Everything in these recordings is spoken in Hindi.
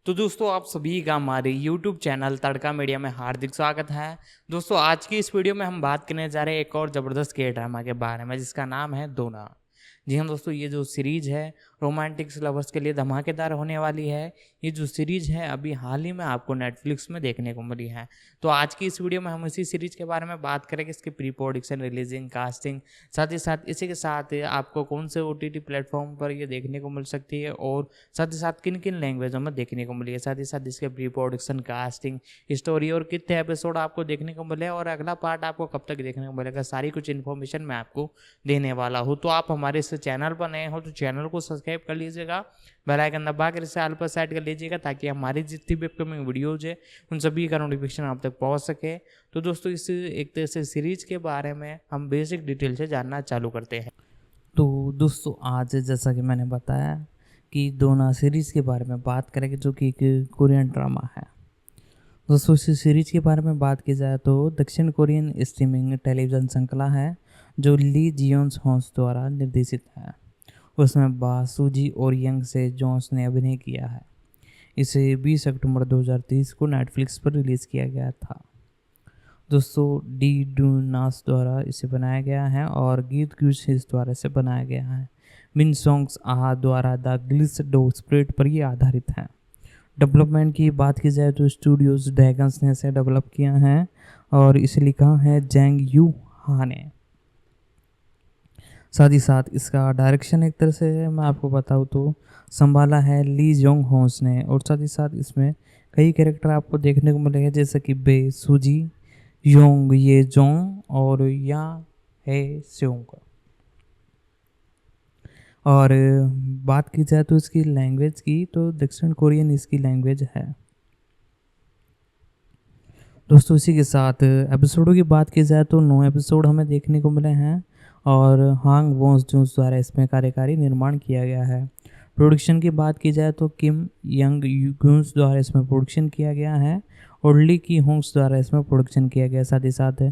तो दोस्तों आप सभी का हमारे YouTube चैनल तड़का मीडिया में हार्दिक स्वागत है। दोस्तों आज की इस वीडियो में हम बात करने जा रहे हैं एक और ज़बरदस्त के ड्रामा के बारे में जिसका नाम है दोना। जी हाँ दोस्तों, ये जो सीरीज़ है रोमांटिक लवर्स के लिए धमाकेदार होने वाली है। ये जो सीरीज़ है अभी हाल ही में आपको नेटफ्लिक्स में देखने को मिली है। तो आज की इस वीडियो में हम इसी सीरीज़ के बारे में बात करेंगे, इसकी प्री प्रोडक्शन, रिलीजिंग, कास्टिंग, साथ ही साथ इसी के साथ आपको कौन से OTT प्लेटफॉर्म पर ये देखने को मिल सकती है और साथ ही साथ किन किन लैंग्वेजों में देखने को मिली है, साथ ही साथ इसके प्री प्रोडक्शन, कास्टिंग, स्टोरी और कितने एपिसोड आपको देखने को मिले और अगला पार्ट आपको कब तक देखने को मिलेगा, सारी कुछ इन्फॉर्मेशन मैं आपको देने वाला हूँ। तो आप हमारे इस चैनल पर नए हो तो चैनल को सब्सक्राइब कर लीजिएगा, बेल आइकन दबा कर इसे ऑल पर सेट कर लीजिएगा ताकि हमारी जितनी भी अपकमिंग वीडियोज है उन सभी का नोटिफिकेशन आप तक पहुँच सके। तो दोस्तों इस एक तरह से सीरीज के बारे में हम बेसिक डिटेल से जानना चालू करते हैं। तो दोस्तों आज जैसा कि मैंने बताया कि दोना सीरीज़ के बारे में बात करेंगे जो कि एक कोरियन ड्रामा है। दोस्तों इस सीरीज़ के बारे में बात की जाए तो दक्षिण कोरियन स्ट्रीमिंग टेलीविज़न श्रृंखला है जो ली जियोन्स हॉन्स द्वारा निर्देशित है। उसमें बासुजी और यंग से जोन्स ने अभिनय किया है। इसे 20 अक्टूबर 2030 को नेटफ्लिक्स पर रिलीज़ किया गया था। दोस्तों डी डूनास द्वारा इसे बनाया गया है और गीत क्यूसिस द्वारा इसे बनाया गया है। मिन सॉन्ग्स आहा द्वारा द ग्लिस डो स्प्रेड पर ये आधारित है। डेवलपमेंट की बात की जाए तो स्टूडियोज ड्रैगन्स ने इसे डेवलप किया है और इसे लिखा है जैंग यू हा ने। साथ ही साथ इसका डायरेक्शन एक तरह से मैं आपको बताऊँ तो संभाला है ली जोंग होन्स ने और साथ ही साथ इसमें कई कैरेक्टर आपको देखने को मिलेंगे जैसे कि बे सूजी, योंग ये जोंग और या है स्योंग। और बात की जाए तो इसकी लैंग्वेज की तो दक्षिण कोरियन इसकी लैंग्वेज है। दोस्तों इसी के साथ एपिसोडों की बात की जाए तो 9 एपिसोड हमें देखने को मिले हैं और हांग वोंस जूस द्वारा इसमें कार्यकारी निर्माण किया गया है। प्रोडक्शन की बात की जाए तो किम यंग यूग्यून्स द्वारा इसमें प्रोडक्शन किया गया है और ली की होंग्स द्वारा इसमें प्रोडक्शन किया गया। साथ ही साथ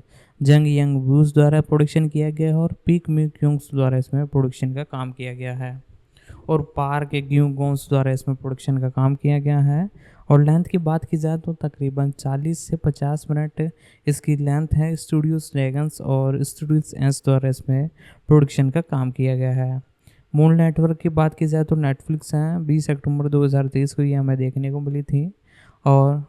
जंग यंग वूस द्वारा प्रोडक्शन किया गया है और पीक म्यूक्यूंग्स द्वारा इसमें प्रोडक्शन का काम किया गया है और पार्क ग्यूगोंस द्वारा इसमें प्रोडक्शन का काम किया गया है। और लेंथ की बात की जाए तो तकरीबन 40 से 50 मिनट इसकी लेंथ है। स्टूडियोज ड्रैगन्स और स्टूडियोज एंस द्वारा इसमें प्रोडक्शन का काम किया गया है। मूल नेटवर्क की बात की जाए तो नेटफ्लिक्स है। 20 अक्टूबर 2023 को ये हमें देखने को मिली थी। और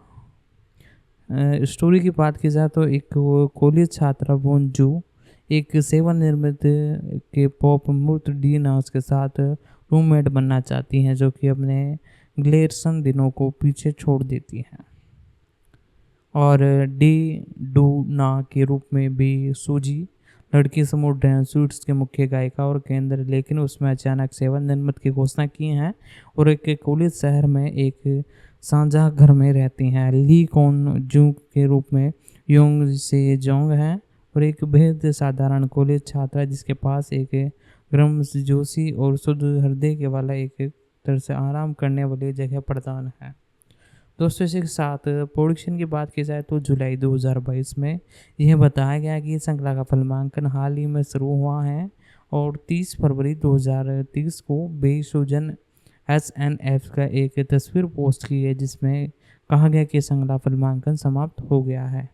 स्टोरी की बात की जाए तो एक कॉलेज छात्रा वोनजू एक सेवानिवृत्त के पॉप मूर्त डी नाउस के साथ रूममेट बनना चाहती हैं जो कि अपने ग्लेरसन दिनों को पीछे छोड़ देती हैं। और डी डू ना के रूप में भी सूजी लड़की समूह डांस सूट्स के मुख्य गायिका और केंद्र, लेकिन उसमें अचानक सेवानिवृत्त की घोषणा की है और एक कॉलेज शहर में एक साझा घर में रहती हैं। ली कौन जू के रूप में योंग से जोंग है और एक बेहद साधारण कॉलेज छात्रा जिसके पास एक गर्मजोशी और शुद्ध हृदय के वाला एक तरह से आराम करने वाली जगह प्रदान है। दोस्तों इसी के साथ प्रोडक्शन की बात की जाए तो जुलाई 2022 में यह बताया गया कि श्रृंखला का फिल्मांकन हाल ही में शुरू हुआ है और 30 फरवरी 2030 को बेसुजन SNF का एक तस्वीर पोस्ट की है जिसमें कहा गया कि श्रृंखला फिल्मांकन समाप्त हो गया है।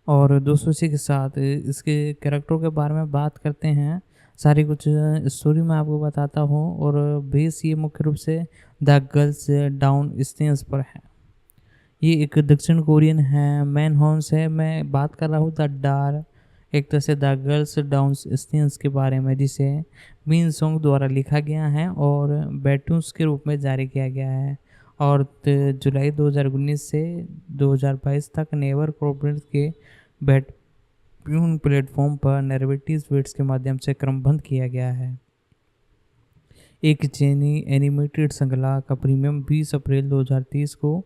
और दोस्तों इसी के साथ इसके कैरेक्टरों के बारे में बात करते हैं। सारी कुछ स्टोरी मैं आपको बताता हूँ और बेस ये मुख्य रूप से द गर्ल्स डाउन स्टेन्स पर है। ये एक दक्षिण कोरियन है, मैन हॉर्न्स है। मैं बात कर रहा हूँ द डार एक तरह से द गर्ल्स डाउन स्टेन्स के बारे में जिसे मिन सॉन्ग द्वारा लिखा गया है और बैटून्स के रूप में जारी किया गया है और जुलाई 2019 से 2022 तक नेवर कॉर्पोरेट के बैटून प्लेटफॉर्म पर नेरेटिव वेट्स के माध्यम से क्रमबद्ध किया गया है। एक चीनी एनिमेटेड श्रृंखला का प्रीमियम 20 अप्रैल 2030 को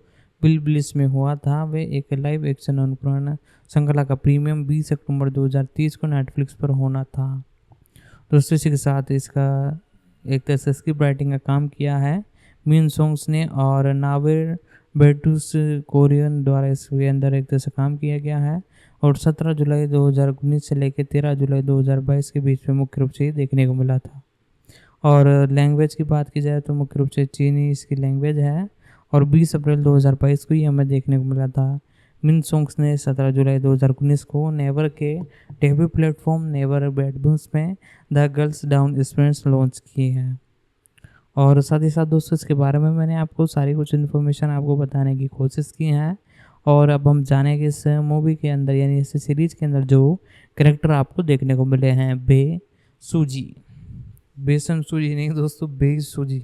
बिलबिलिस में हुआ था। वे एक लाइव एक्शन अनुकरण श्रृंखला का प्रीमियम 20 अक्टूबर 2030 को नेटफ्लिक्स पर होना था। दोस्तों इसी के साथ इसका एक तरह से स्क्रिप्ट राइटिंग का काम किया है मिन सॉन्ग्स ने और नावेर बेटूस कोरियन द्वारा इसके अंदर एक तरह से काम किया गया है और 17 जुलाई 2019 से लेकर 13 जुलाई 2022 के बीच में मुख्य रूप से देखने को मिला था। और लैंग्वेज की बात की जाए तो मुख्य रूप से चीनी इसकी लैंग्वेज है। और 20 अप्रैल 2022 को ये हमें देखने को मिला था। मिन सॉन्ग्स ने 17 जुलाई 2019 को नेवर के डेब्यू प्लेटफॉर्म नेवर बेडबून्स में the girls down experience launch की है। और साथ ही साथ दोस्तों इसके बारे में मैंने आपको सारी कुछ इन्फॉर्मेशन आपको बताने की कोशिश की है। और अब हम जानेंगे इस मूवी के अंदर यानी इस सीरीज के अंदर जो कैरेक्टर आपको देखने को मिले हैं बे सूजी, बेसन सूजी नहीं दोस्तों, बे सूजी,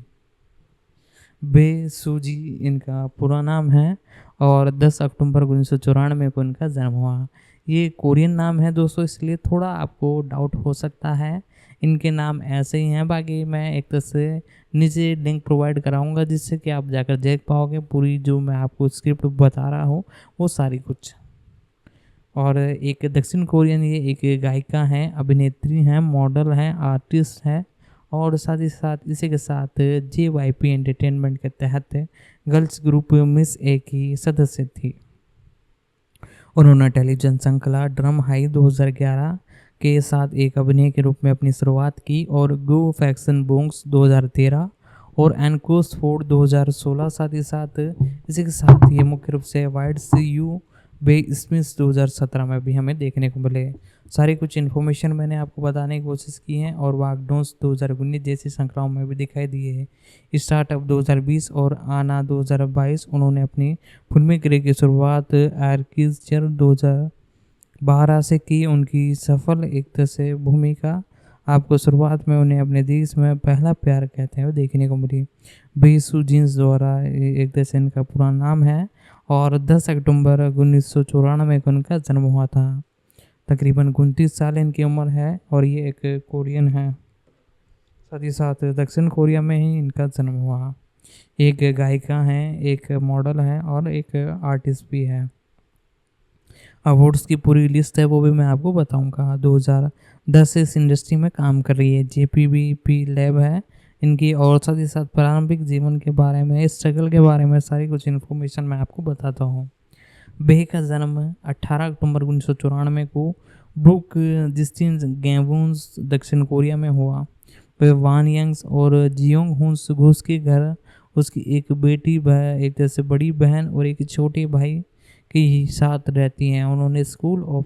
बे सूजी इनका पूरा नाम है। और 10 अक्टूबर 1994 को इनका जन्म हुआ। ये कोरियन नाम है दोस्तों, इसलिए थोड़ा आपको डाउट हो सकता है। इनके नाम ऐसे ही हैं, बाकी मैं एक तरह से नीचे लिंक प्रोवाइड कराऊंगा जिससे कि आप जाकर देख पाओगे पूरी जो मैं आपको स्क्रिप्ट बता रहा हूँ वो सारी कुछ। और एक दक्षिण कोरियन ये एक गायिका हैं, अभिनेत्री हैं, मॉडल हैं, आर्टिस्ट हैं। और साथ ही साथ इसी के साथ JYP एंटरटेनमेंट के तहत गर्ल्स ग्रुप मिस ए की सदस्य थी। उन्होंने टेलीविजन श्रृंखला ड्रम हाई 2011 के साथ एक अभिनय के रूप में अपनी शुरुआत की और गो फैक्शन बोंग्स 2013 और एनकोस फोर्ड 2016। साथ ही साथ इसी के साथ ये मुख्य रूप से वाइड सी यू बे स्मिथ 2017 में भी हमें देखने को मिले। सारी कुछ इन्फॉर्मेशन मैंने आपको बताने की कोशिश की है। और वागडोंस 2019 जैसी श्रृंखलाओं में भी दिखाई दिए हैं। स्टार्टअप 2020 और आना 2022 उन्होंने अपनी फिल्मी करियर की शुरुआत आर्किटेक्चर 2012 से की। उनकी सफल एक तरह से भूमिका आपको शुरुआत में उन्हें अपने देश में पहला प्यार कहते हैं देखने को मिली। बेसू जींस द्वारा एक तरह से इनका पूरा नाम है। और 10 अक्टूबर 1994 को उनका जन्म हुआ था। तकरीबन 29 साल इनकी उम्र है और ये एक कोरियन है। साथ ही साथ दक्षिण कोरिया में ही इनका जन्म हुआ। एक गायिका हैं, एक मॉडल है और एक आर्टिस्ट भी है। अवार्ड्स की पूरी लिस्ट है वो भी मैं आपको बताऊंगा। 2010 से इस इंडस्ट्री में काम कर रही है। JPBP लैब है इनकी। और साथ ही साथ प्रारंभिक जीवन के बारे में, स्ट्रगल के बारे में सारी कुछ इन्फॉर्मेशन मैं आपको बताता हूँ। बे का जन्म 18 अक्टूबर 1994 को ब्रुक जिस्टिन गैबून्स दक्षिण कोरिया में हुआ। वह वान यंग्स और जियोंग हुन्स घोष के घर उसकी एक बेटी एक तरह से बड़ी बहन और एक छोटे भाई के साथ रहती हैं। उन्होंने स्कूल ऑफ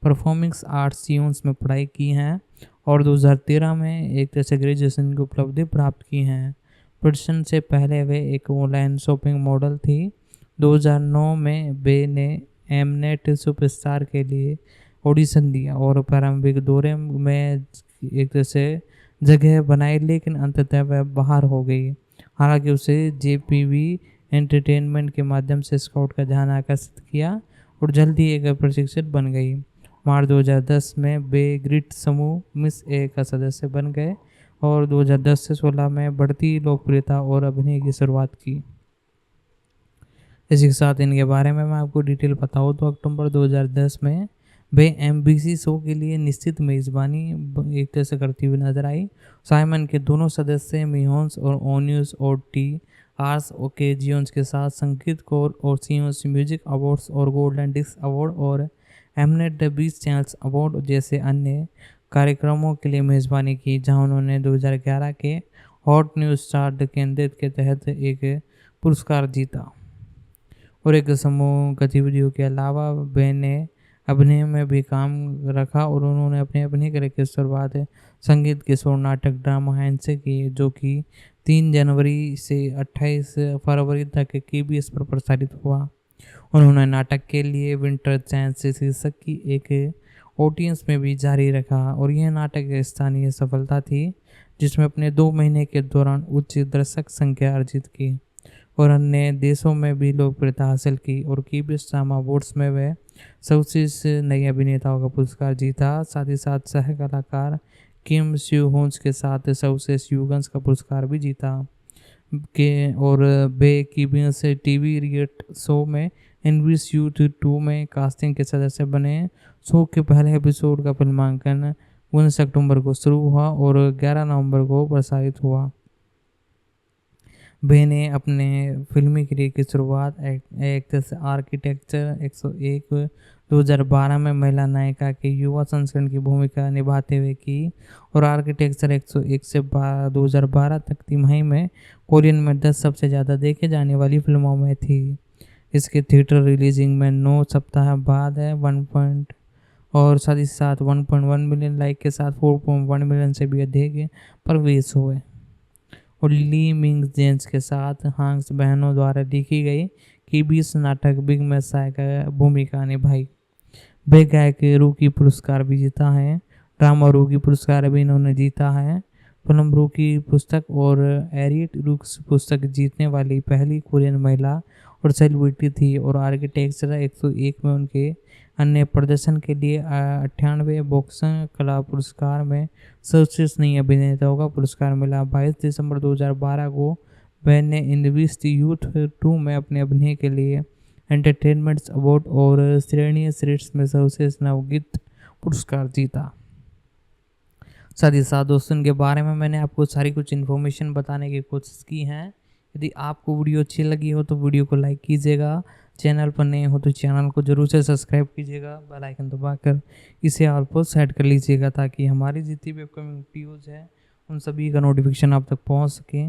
परफॉर्मिंग आर्ट्स सियोन्स में पढ़ाई की हैं और 2013 में एक तरह से ग्रेजुएशन की उपलब्धि प्राप्त की हैं। प्रोडक्शन से पहले वे एक ऑनलाइन शॉपिंग मॉडल थी। 2009 में बे ने एमनेट सुपरस्टार के लिए ऑडिशन दिया और प्रारंभिक दौरे में एक तरह से जगह बनाई, लेकिन अंततः वह बाहर हो गई। हालांकि उसे JPV एंटरटेनमेंट के माध्यम से स्काउट का ध्यान आकर्षित किया और जल्दी एक प्रशिक्षक बन गई। मार्च 2010 में बे ग्रिट समूह मिस ए का सदस्य बन गए और 2010 से 16 में बढ़ती लोकप्रियता और अभिनय की शुरुआत की। इसी के साथ इनके बारे में मैं आपको डिटेल बताऊँ तो अक्टूबर 2010 में वे MBC शो के लिए निश्चित मेज़बानी एक तरह से करती हुई नजर आई। साइमन के दोनों सदस्य मिहोन्स और ओन्यूस और TRs के जियोन्स के साथ संगीत कोर और सियोन्स म्यूजिक अवार्ड्स और गोल्डन डिस्क अवार्ड और एमनेट द बीच चैनल्स अवार्ड जैसे अन्य कार्यक्रमों के लिए मेज़बानी की, जहां उन्होंने 2011 के हॉट न्यूज़ स्टार केंद्रित के तहत एक पुरस्कार जीता। और एक समूह गतिविधियों के अलावा बेन ने अभिनय में भी काम रखा और उन्होंने अपने अभिनय करियर की शुरुआत संगीत किशोर नाटक ड्रामा हैंड से की, जो कि 3 जनवरी से 28 फरवरी तक KBS पर प्रसारित हुआ। उन्होंने नाटक के लिए विंटर चैंस शीर्षक की एक ऑडियंस में भी जारी रखा और यह नाटक स्थानीय सफलता थी, जिसमें अपने 2 महीने के दौरान उच्च दर्शक संख्या अर्जित की और अन्य देशों में भी लोकप्रियता हासिल की। और KBS ड्रामा अवार्ड्स में वह सर्वश्रेष्ठ नई अभिनेताओं का पुरस्कार जीता। साथ ही साथ सह कलाकार किम स्यू होन्स के साथ सर्वश्रेष्ठ युगंस का पुरस्कार भी जीता के। और बे KBS TV रियलिटी शो में इनविस यूथ 2 में कास्टिंग के सदस्य बने। शो के पहले एपिसोड का फिल्मांकन 19 अक्टूबर को शुरू हुआ और 11 नवंबर को प्रसारित हुआ। बे ने अपने फिल्मी करियर की शुरुआत एक आर्किटेक्चर 101 2012 में महिला नायिका के युवा संस्करण की भूमिका निभाते हुए की। और आर्किटेक्चर 101 से 2012 तक तिमाही में कोरियन में 10 सबसे ज़्यादा देखे जाने वाली फिल्मों में थी। इसके थिएटर रिलीजिंग में 9 सप्ताह बाद है 1. और साथ ही साथ 1.1 मिलियन लाइक के साथ 4.1 मिलियन से भी अधिक प्रवेश हुए। और ली मिंग जेन्स के साथ हांग्स बहनों द्वारा लिखी गई की 20 नाटक बिग मैसाय का भूमिका निभाई। वे गायक रूकी पुरस्कार भी जीता है। ड्रामा रूकी पुरस्कार भी इन्होंने जीता है। फिल्म रूकी पुस्तक और एरिट रूक्स पुस्तक जीतने वाली पहली कोरियन महिला और सेलिब्रिटी थी। और आर्किटेक्चर 101 में उनके अन्य प्रदर्शन के लिए 98 बॉक्स कला पुरस्कार में सर्वश्रेष्ठ नई अभिनेताओं का पुरस्कार मिला। 22 दिसंबर 2012 को वह ने इनविस्ट यूथ 2 में अपने अभिनय के लिए एंटरटेनमेंट अवार्ड और श्रेणी श्रेष्ठ में सर्वश्रेष्ठ नवगीत पुरस्कार जीता। साथ ही साथ दोस्तों इनके बारे में मैंने आपको सारी कुछ इन्फॉर्मेशन बताने की कोशिश की है। यदि आपको वीडियो अच्छी लगी हो तो वीडियो को लाइक कीजिएगा, चैनल पर नए हो तो चैनल को जरूर से सब्सक्राइब कीजिएगा, बेल आइकन दबाकर इसे ऑल पर सेट कर लीजिएगा ताकि हमारी जितनी भी अपकमिंग वीडियोज़ है उन सभी का नोटिफिकेशन आप तक पहुंच सके।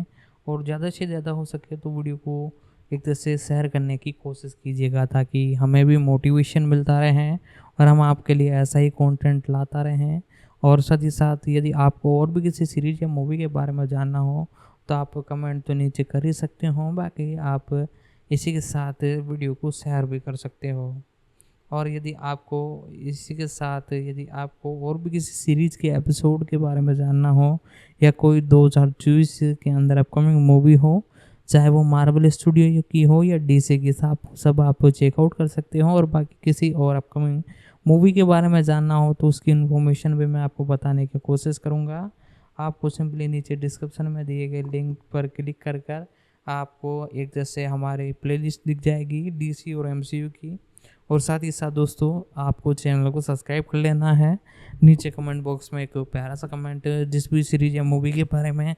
और ज़्यादा से ज़्यादा हो सके तो वीडियो को एक तरह से शेयर करने की कोशिश कीजिएगा ताकि हमें भी मोटिवेशन मिलता रहे और हम आपके लिए ऐसा ही कंटेंट लाता रहें। और साथ ही साथ यदि आपको और भी किसी सीरीज या मूवी के बारे में जानना हो तो आप कमेंट तो नीचे कर ही सकते हो, बाकी आप इसी के साथ वीडियो को शेयर भी कर सकते हो। और यदि आपको इसी के साथ यदि आपको और भी किसी सीरीज़ के एपिसोड के बारे में जानना हो या कोई 2024 के अंदर अपकमिंग मूवी हो, चाहे वो मार्वल स्टूडियो की हो या डीसी की, सब आप चेकआउट कर सकते हो। और बाकी किसी और अपकमिंग मूवी के बारे में जानना हो तो उसकी इन्फॉर्मेशन भी मैं आपको बताने की कोशिश करूँगा। आपको सिंपली नीचे डिस्क्रिप्शन में दिए गए लिंक पर क्लिक कर आपको एक जैसे हमारी प्लेलिस्ट दिख जाएगी डीसी और एमसीयू की। और साथ ही साथ दोस्तों आपको चैनल को सब्सक्राइब कर लेना है। नीचे कमेंट बॉक्स में एक प्यारा सा कमेंट जिस भी सीरीज या मूवी के बारे में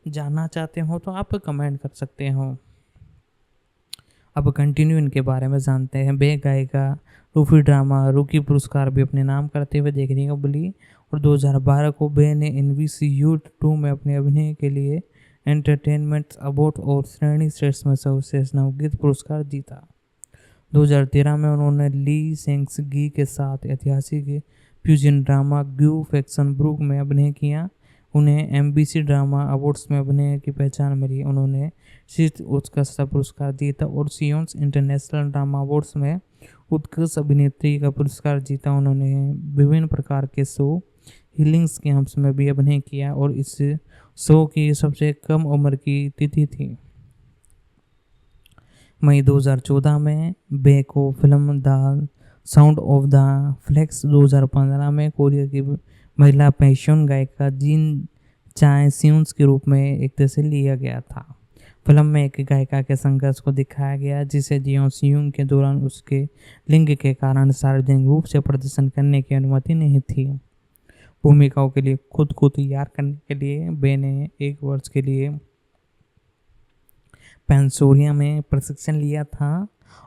जानना चाहते हो तो आप कमेंट कर सकते हो। अब कंटिन्यू इनके बारे में जानते हैं। बे गायिका रूफी ड्रामा रूकी पुरस्कार भी अपने नाम करते हुए देखने को मिली। और 2012 को बे ने इनविस्ट यूथ 2 में अपने अभिनय के लिए एंटरटेनमेंट अवार्ड और श्रेणी श्रेष्ठ में सर्वश्रेष्ठ नवगीत पुरस्कार जीता। 2013 में उन्होंने ली सेंग्स गी के साथ ऐतिहासिक फ्यूजन ड्रामा ग्यू फैक्शन ब्रूक में अभिनय किया। उन्हें एमबीसी ड्रामा अवार्ड्स में अभिनय की पहचान मिली। उन्होंने शीर्ष उत्कृष्ट पुरस्कार जीता और सियोन्स इंटरनेशनल ड्रामा अवार्ड्स में उत्कृष्ट अभिनेत्री का पुरस्कार जीता। उन्होंने विभिन्न प्रकार के शो हीलिंग्स कैंप्स में भी अभिनय किया और इस शो की सबसे कम उम्र की तिथि थी। मई 2014 में बे को film the sound of the flex 2015 में कोरिया की महिला पैशन गायिका जिन चाय सियून्स के रूप में एक तरह से लिया गया था। फिल्म में एक गायिका के संघर्ष को दिखाया गया जिसे जियों सियूंग के दौरान उसके लिंग के कारण सार्वजनिक रूप से प्रदर्शन करने की अनुमति नहीं थी। भूमिकाओं के लिए खुद को तैयार करने के लिए बे ने 1 वर्ष के लिए पेंसोरिया में प्रशिक्षण लिया था।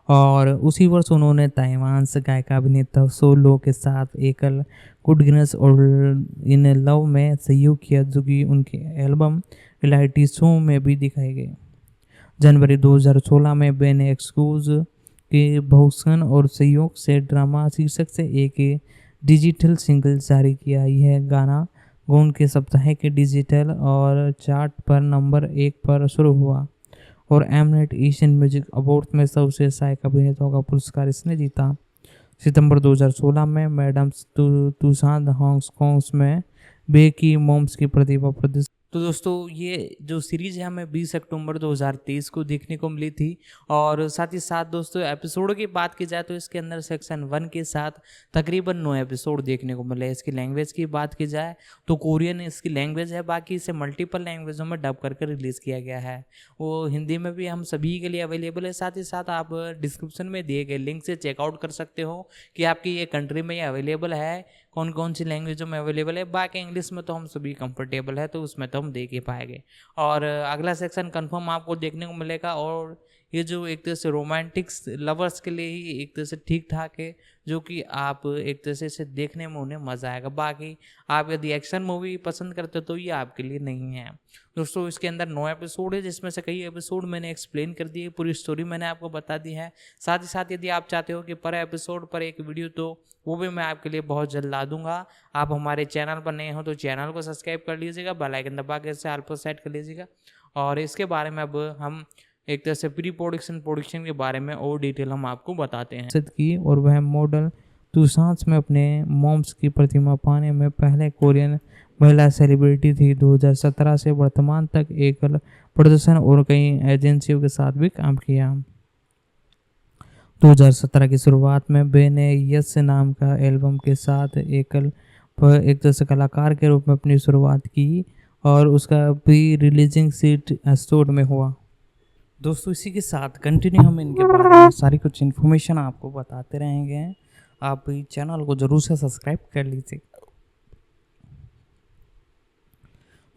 और उसी वर्ष उन्होंने ताइवान से गायिका अभिनेता सोलो के साथ एकल गुडनेस और इन लव में सहयोग किया जो कि उनके एल्बम रियलिटी शो में भी दिखाई गई। जनवरी 2016 में बे ने एक्सक्यूज के बहुसन और सहयोग से ड्रामा शीर्षक से एक डिजिटल सिंगल जारी किया। यह गाना गौन के सप्ताह के डिजिटल और चार्ट पर नंबर 1 पर शुरू हुआ और एमनेट एशियन म्यूजिक अवार्ड में सर्वश्रेष्ठ सहायक अभिनेताओं का पुरस्कार इसने जीता। सितंबर 2016 में मैडम्स तुसाद हांगकॉन्ग में बे की मॉम्स की प्रतिभा प्रदर्शित। तो दोस्तों ये जो सीरीज़ है हमें 20 अक्टूबर 2023 को देखने को मिली थी। और साथ ही साथ दोस्तों एपिसोड की बात की जाए तो इसके अंदर सेक्शन 1 के साथ तकरीबन 9 एपिसोड देखने को मिले। इसकी लैंग्वेज की बात की जाए तो कोरियन इसकी लैंग्वेज है, बाकी इसे मल्टीपल लैंग्वेजों में डब करके रिलीज़ किया गया है। वो हिंदी में भी हम सभी के लिए अवेलेबल है। साथ ही साथ आप डिस्क्रिप्शन में दिए गए लिंक से चेकआउट कर सकते हो कि आपकी ये कंट्री में ये अवेलेबल है, कौन कौन सी लैंग्वेजों में अवेलेबल है। बाकी इंग्लिश में तो हम सभी कंफर्टेबल है तो उसमें तो हम देख ही पाएंगे। और अगला सेक्शन कंफर्म आपको देखने को मिलेगा और ये जो एक तरह से रोमांटिक लवर्स के लिए ही एक तरह से ठीक ठाक है, जो कि आप एक तरह से इसे देखने में उन्हें मज़ा आएगा। बाकी आप यदि एक्शन मूवी पसंद करते हो तो ये आपके लिए नहीं है। दोस्तों इसके अंदर 9 एपिसोड है, जिसमें से कई एपिसोड मैंने एक्सप्लेन कर दिए, पूरी स्टोरी मैंने आपको बता दी है। साथ ही साथ यदि आप चाहते हो कि पर एपिसोड पर एक वीडियो, तो वो भी मैं आपके लिए बहुत जल्द ला दूंगा। आप हमारे चैनल पर नए हो तो चैनल को सब्सक्राइब कर लीजिएगा, बेल आइकन दबा के इसे ऑल पर सेट कर लीजिएगा। और इसके बारे में अब हम एक तरह से प्रोडक्शन के बारे में और डिटेल हम आपको बताते हैं। की और वह मॉडल तुसांस में अपने मॉम्स की प्रतिमा पाने में पहले कोरियन महिला सेलिब्रिटी थी। 2017 से वर्तमान तक एकल प्रदर्शन और कई एजेंसियों के साथ भी काम किया। 2017 की शुरुआत में बे ने यस नाम का एल्बम के साथ एक तरह से कलाकार के रूप में अपनी शुरुआत की और उसका प्री रिलीजिंग सीट एपिसोड में हुआ। दोस्तों इसी के साथ कंटिन्यू हम इनके बारे में सारी कुछ इन्फॉर्मेशन आपको बताते रहेंगे। आप चैनल को जरूर से सब्सक्राइब कर लीजिए।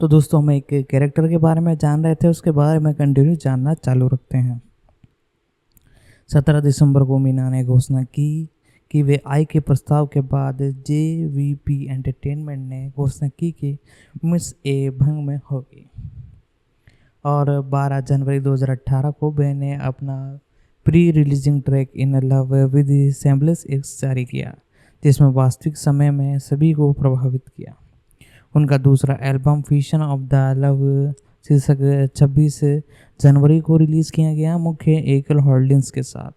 तो दोस्तों हम एक कैरेक्टर के बारे में जान रहे थे, उसके बारे में कंटिन्यू जानना चालू रखते हैं। 17 दिसंबर को मीना ने घोषणा की कि वे आई के प्रस्ताव के बाद JVP एंटरटेनमेंट ने घोषणा की कि मिस ए भंग में होगी। और 12 जनवरी 2018 को वे ने अपना pre releasing track in love with सेम्बलेस एक्स जारी किया, जिसमें वास्तविक समय में सभी को प्रभावित किया। उनका दूसरा album fission of the love शीर्षक 26 जनवरी को रिलीज़ किया गया, मुख्य एकल होल्डिंग्स के साथ।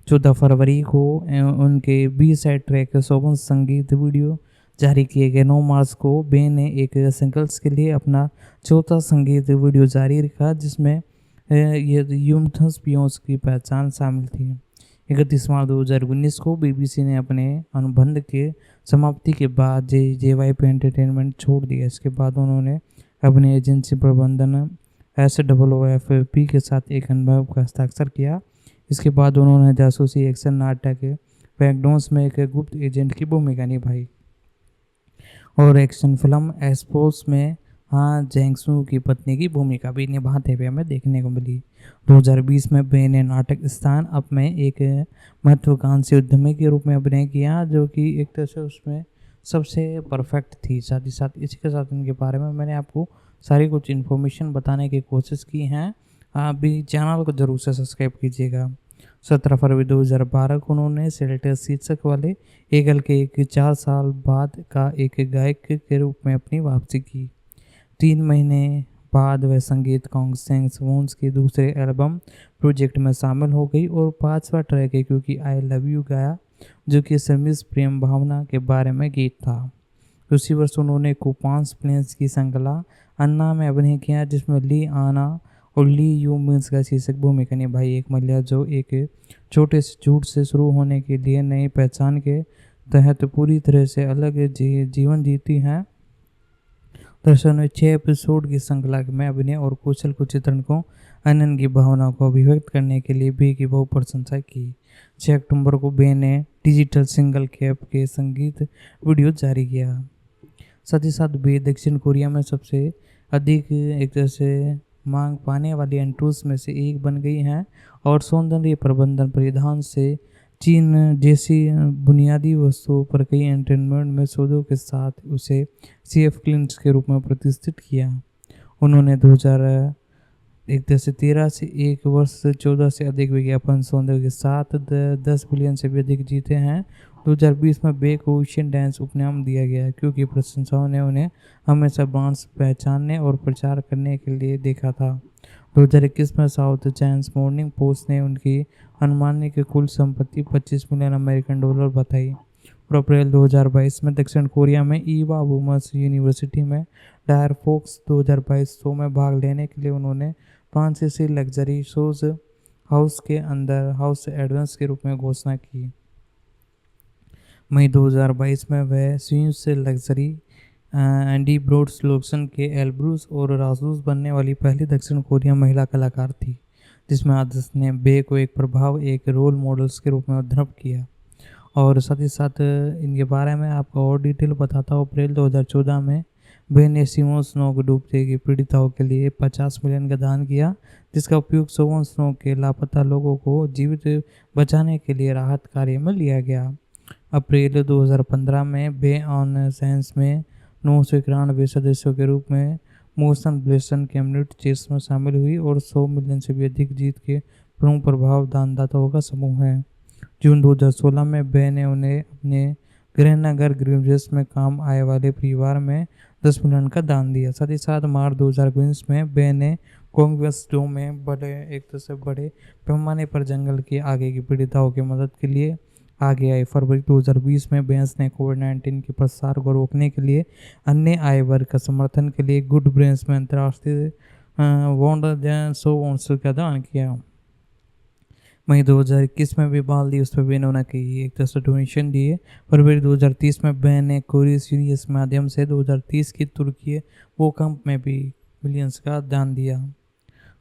14 फरवरी को उनके बी साइड ट्रैक शोभन संगीत वीडियो जारी किए गए। 9 मार्च को बे ने एक सिंगल्स के लिए अपना चौथा संगीत वीडियो जारी रखा, जिसमें ये यूमथस पियोंस की पहचान शामिल थी। 31 मार्च 2019 को BBC ने अपने अनुबंध के समाप्ति के बाद JYP एंटरटेनमेंट छोड़ दिया। इसके बाद उन्होंने अपनी एजेंसी प्रबंधन SOOFP के साथ एक अनुभव का हस्ताक्षर किया। इसके बाद उन्होंने जासूसी एक्शन नाटक बैकडोन्स में एक गुप्त एजेंट की भूमिका निभाई और एक्शन फिल्म एस्पोस में हाँ जेंगसू की पत्नी की भूमिका भी निभाते हुए हमें देखने को मिली। 2020 में बे ने नाटक स्थान अप में एक महत्वाकांक्षी उद्यमी के रूप में अभिनय किया, जो कि एक तरह से उसमें सबसे परफेक्ट थी। साथ ही साथ इसी के साथ इनके बारे में मैंने आपको सारी कुछ इन्फॉर्मेशन बताने की कोशिश की है। आप भी चैनल को जरूर से सब्सक्राइब कीजिएगा। 17 फरवरी 2012 को उन्होंने सेलेक्टर शीर्षक वाले एकल के 4 साल बाद का एक गायक के रूप में अपनी वापसी की। 3 महीने बाद वह संगीत कॉन्ग सेंग्स वोन्स के दूसरे एल्बम प्रोजेक्ट में शामिल हो गई और 5वां ट्रैक है क्योंकि आई लव यू गाया, जो कि सर्विस प्रेम भावना के बारे में गीत था। उसी वर्ष उन्होंने कोपांस प्लेन्स की श्रृंखला अन्ना में अभिनय किया, जिसमें ली आना और ली यू मीन्स का शीर्षक भूमिका निभाई। एक महिला जो एक छोटे से झूठ से शुरू होने के लिए नई पहचान के तहत पूरी तरह से अलग जीवन जीती है। दर्शकों ने 6 एपिसोड की श्रृंखला में अभिनय और कौशल को चित्रण को आनंद की भावना को अभिव्यक्त करने के लिए बे की बहुत प्रशंसा की। 6 अक्टूबर को बे ने डिजिटल सिंगल कैप के संगीत वीडियो जारी किया। साथ ही साथ बे दक्षिण कोरिया में सबसे अधिक एक तरह से मांग पाने वाली एंट्रूस में से एक बन गई हैं और सौंदर्य प्रबंधन परिधान से चीन जैसी बुनियादी वस्तुओं पर कई एंटरटेनमेंट में सौदों के साथ उसे CF क्लिंच के रूप में प्रतिष्ठित किया। उन्होंने 2013 से एक वर्ष से 14 से अधिक विज्ञापन सौदों के साथ 10 बिलियन से भी अधिक जीते हैं। 2020 में बे को एशियन डांस उपनाम दिया गया क्योंकि प्रशंसाओं ने उन्हें हमेशा ब्रांड्स पहचानने और प्रचार करने के लिए देखा था। 2021 में साउथ चाइन्स मॉर्निंग पोस्ट ने उनकी अनुमानित कुल संपत्ति 25 मिलियन अमेरिकन डॉलर बताई। और अप्रैल 2022 में दक्षिण कोरिया में ईवा वुमेन्स यूनिवर्सिटी में डायर फोक्स 2022 शो में भाग लेने के लिए उन्होंने फ्रांसीसी लग्जरी शोज हाउस के अंदर हाउस एडवांस के रूप में घोषणा की। मई 2022 में वह स्विंस से लग्जरी एंडी ब्रोड्स लोक्सन के एल्ब्रूस और राजूस बनने वाली पहली दक्षिण कोरिया महिला कलाकार थी, जिसमें आदर्श ने बे को एक रोल मॉडल्स के रूप में उद्धृत किया। और साथ ही साथ इनके बारे में आपको और डिटेल बताता हूँ। अप्रैल 2014 में बेन ने सिमोन स्नो को डूबने की पीड़िताओं के लिए 50 मिलियन का दान किया, जिसका उपयोग सिमोन स्नो के लापता लोगों को जीवित बचाने के लिए राहत कार्य में लिया गया। अप्रैल 2015 में बे ऑन साइंस में 991 सदस्यों के रूप में मोशन ब्लेसन कैबिनेट चेस में शामिल हुई और 100 मिलियन से भी अधिक जीत के प्रमुख प्रभाव दानदाताओं का समूह है। जून 2016 में बे ने उन्हें अपने गृहनगर ग्रीवजेस में काम आए वाले परिवार में 10 मिलियन का दान दिया। साथ ही साथ मार्च 2019 में बे ने कांग्रेस डो में एक तरह से बड़े पैमाने पर जंगल के आगे की पीड़िताओं की मदद के लिए आगे आए। फरवरी 2020 में बेंस ने कोविड-19 के प्रसार को रोकने के लिए अन्य आय वर्ग का समर्थन के लिए गुड ब्रेन्स में अंतर्राष्ट्रीय वॉन्डर का दान किया। वहीं 2021 में भी बाल दिवस पर भी इन्होंने एक तरह से डोनेशन दिए। फरवरी 2030 में बैन ने कोरियस सीरीज माध्यम से 2030 की तुर्की भूकंप में भी मिलियंस का दान दिया।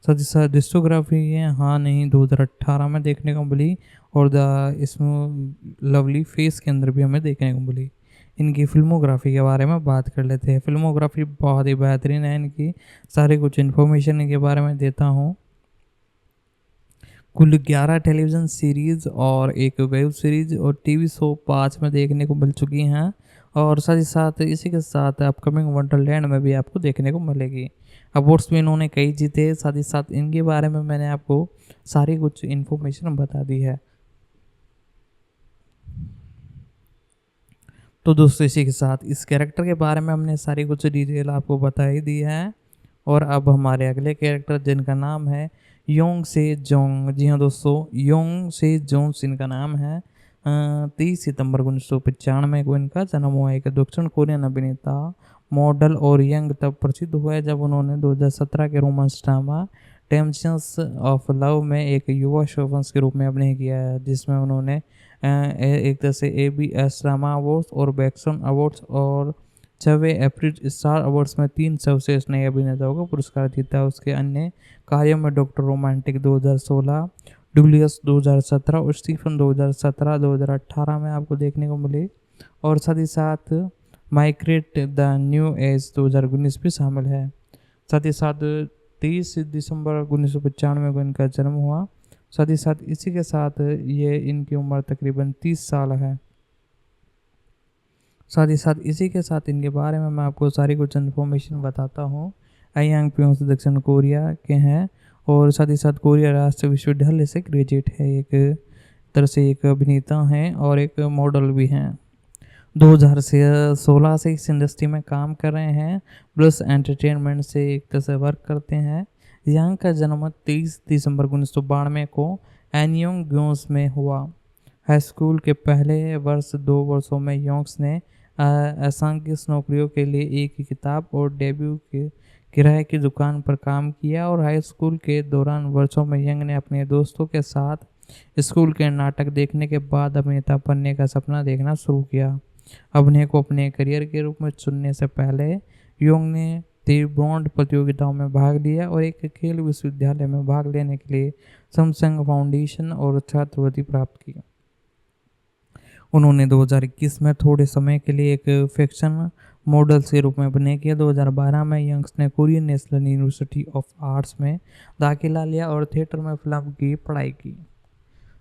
साथ ही साथ डिस्कोग्राफी है हाँ नहीं 2018 में देखने को मिली और द इसमें लवली फेस के अंदर भी हमें देखने को मिली। इनकी फिल्मोग्राफी के बारे में बात कर लेते हैं। फिल्मोग्राफी बहुत ही बेहतरीन है इनकी, सारी कुछ इन्फॉर्मेशन इनके बारे में देता हूँ। कुल 11 टेलीविज़न सीरीज़ और एक वेब सीरीज़ और टीवी शो 5 में देखने को मिल चुकी हैं और साथ ही साथ इसी के साथ अपकमिंग वंडरलैंड में भी आपको देखने को मिलेगी। अवार्ड्स भी इन्होंने कई जीते, साथ ही साथ इनके बारे में मैंने आपको सारी कुछ इन्फॉर्मेशन बता दी है। तो दोस्तों इसी के साथ इस कैरेक्टर के बारे में हमने सारी कुछ डिटेल आपको बता ही दी है और अब हमारे अगले कैरेक्टर जिनका नाम है योंग से जोंग। जी हाँ दोस्तों, योंग से जोंग इनका नाम है। 30 सितंबर 1995 को इनका जन्म हुआ। एक दक्षिण कोरियन अभिनेता, मॉडल और यंग तब प्रसिद्ध हुआ जब उन्होंने 2017 के romance drama temptations of love में एक युवा शोफंस के रूप में अभिनय किया है, जिसमें उन्होंने एक तरह से ABS ड्रामा अवार्ड्स और बैक्सन अवार्ड्स और 6वें अप्रैल स्टार अवार्ड्स में 3 सर्वश्रेष्ठ नए अभिनेताओं का पुरस्कार जीता। उसके अन्य कार्यों में डॉक्टर रोमांटिक 2016, डुलियस 2017 और स्टीफन 2017 2018 में आपको देखने को मिले और साथ ही साथ माइग्रेट द न्यू एज 2019 भी शामिल है। साथ ही साथ 23 दिसंबर 1995 को इनका जन्म हुआ। साथ ही साथ इसी के साथ ये इनकी उम्र तकरीबन 30 साल है। साथ ही साथ इसी के साथ इनके बारे में मैं आपको सारी कुछ इन्फॉर्मेशन बताता हूँ। अयांग प्योंस दक्षिण कोरिया के हैं और साथ ही साथ कोरिया राष्ट्रीय विश्वविद्यालय से ग्रेजुएट है। एक तरह से एक अभिनेता हैं और एक मॉडल भी हैं। 2016 से इस इंडस्ट्री में काम कर रहे हैं, प्लस एंटरटेनमेंट से एक तरह से वर्क करते हैं। यांग का जन्म 23 दिसंबर 1992 को एनयोंग ग्योंस में हुआ। हाई स्कूल के पहले 2 वर्षों में योंग्स ने असंख्य नौकरियों के लिए एक ही किताब और डेब्यू के किराए की दुकान पर काम किया और हाई स्कूल के दौरान वर्षों में यंग ने अपने दोस्तों के साथ स्कूल के नाटक देखने के बाद अभिनेता बनने का सपना देखना शुरू किया। अभिनय को अपने करियर के रूप में चुनने से पहले योंग ने त्रिबॉन्ड प्रतियोगिताओं में भाग लिया और एक खेल विश्वविद्यालय में भाग लेने के लिए सैमसंग फाउंडेशन और छात्रवृत्ति प्राप्त की। उन्होंने 2021 में थोड़े समय के लिए एक फैक्शन मॉडल के रूप में अभिनय किया। 2012 में यंग्स ने Korean national university of arts में दाखिला लिया और थिएटर में फिल्म की पढ़ाई की।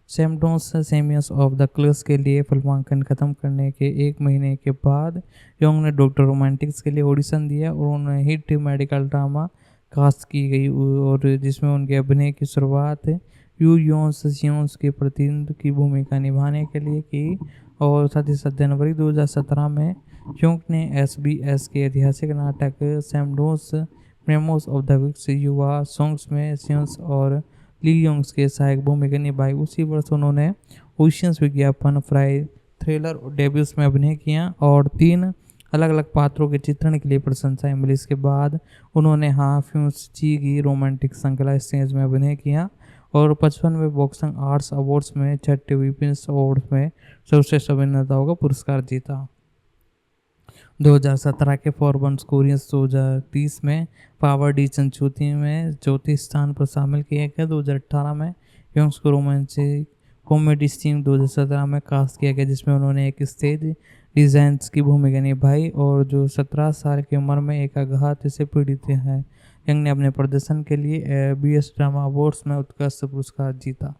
सेमडोन्स सेमियस ऑफ द क्लस के लिए फिल्मांकन खत्म करने के 1 महीने के बाद योंग ने डॉक्टर रोमांटिक्स के लिए ऑडिशन दिया और उन्हें हिट मेडिकल ड्रामा कास्ट की गई और जिसमें उनके अभिनय की शुरुआत यू योन्स के प्रतिनिधि की भूमिका निभाने के लिए की और साथ ही साथ जनवरी 2017 में योंग ने SBS के ऐतिहासिक नाटक सेमडोन्स मेमोस ऑफ द वीक्स युवा सॉन्ग्स में सियंस और ली योंग्स के सहायक भूमिका निभाई। उसी वर्ष उन्होंने ओशियंस विज्ञापन, फ्राई, थ्रिलर और डेब्यूज में अभिनय किया और 3 अलग अलग पात्रों के चित्रण के लिए प्रशंसाएं मिली। इसके बाद उन्होंने हाफ्यूज ची की रोमांटिक श्रृंखला स्टेज में अभिनय किया और 55वें बॉक्सिंग आर्ट्स अवार्ड्स में 6ठे वीपिंस अवार्ड्स में सर्वश्रेष्ठ अभिनेताओं का पुरस्कार जीता। 2017 के फॉरबन्स कोरियंस 2030 में पावर डिवीजन में चौथे स्थान पर शामिल किया गया। 2018 में योंग्स को रोमांटिक कॉमेडी स्टीम 2017 में कास्ट किया गया, जिसमें उन्होंने एक स्टेज डिजाइन्स की भूमिका निभाई और जो 17 साल की उम्र में एक आघात से पीड़ित है। यंग ने अपने प्रदर्शन के लिए बीएस ड्रामा अवार्ड्स में उत्कृष्ट पुरस्कार जीता।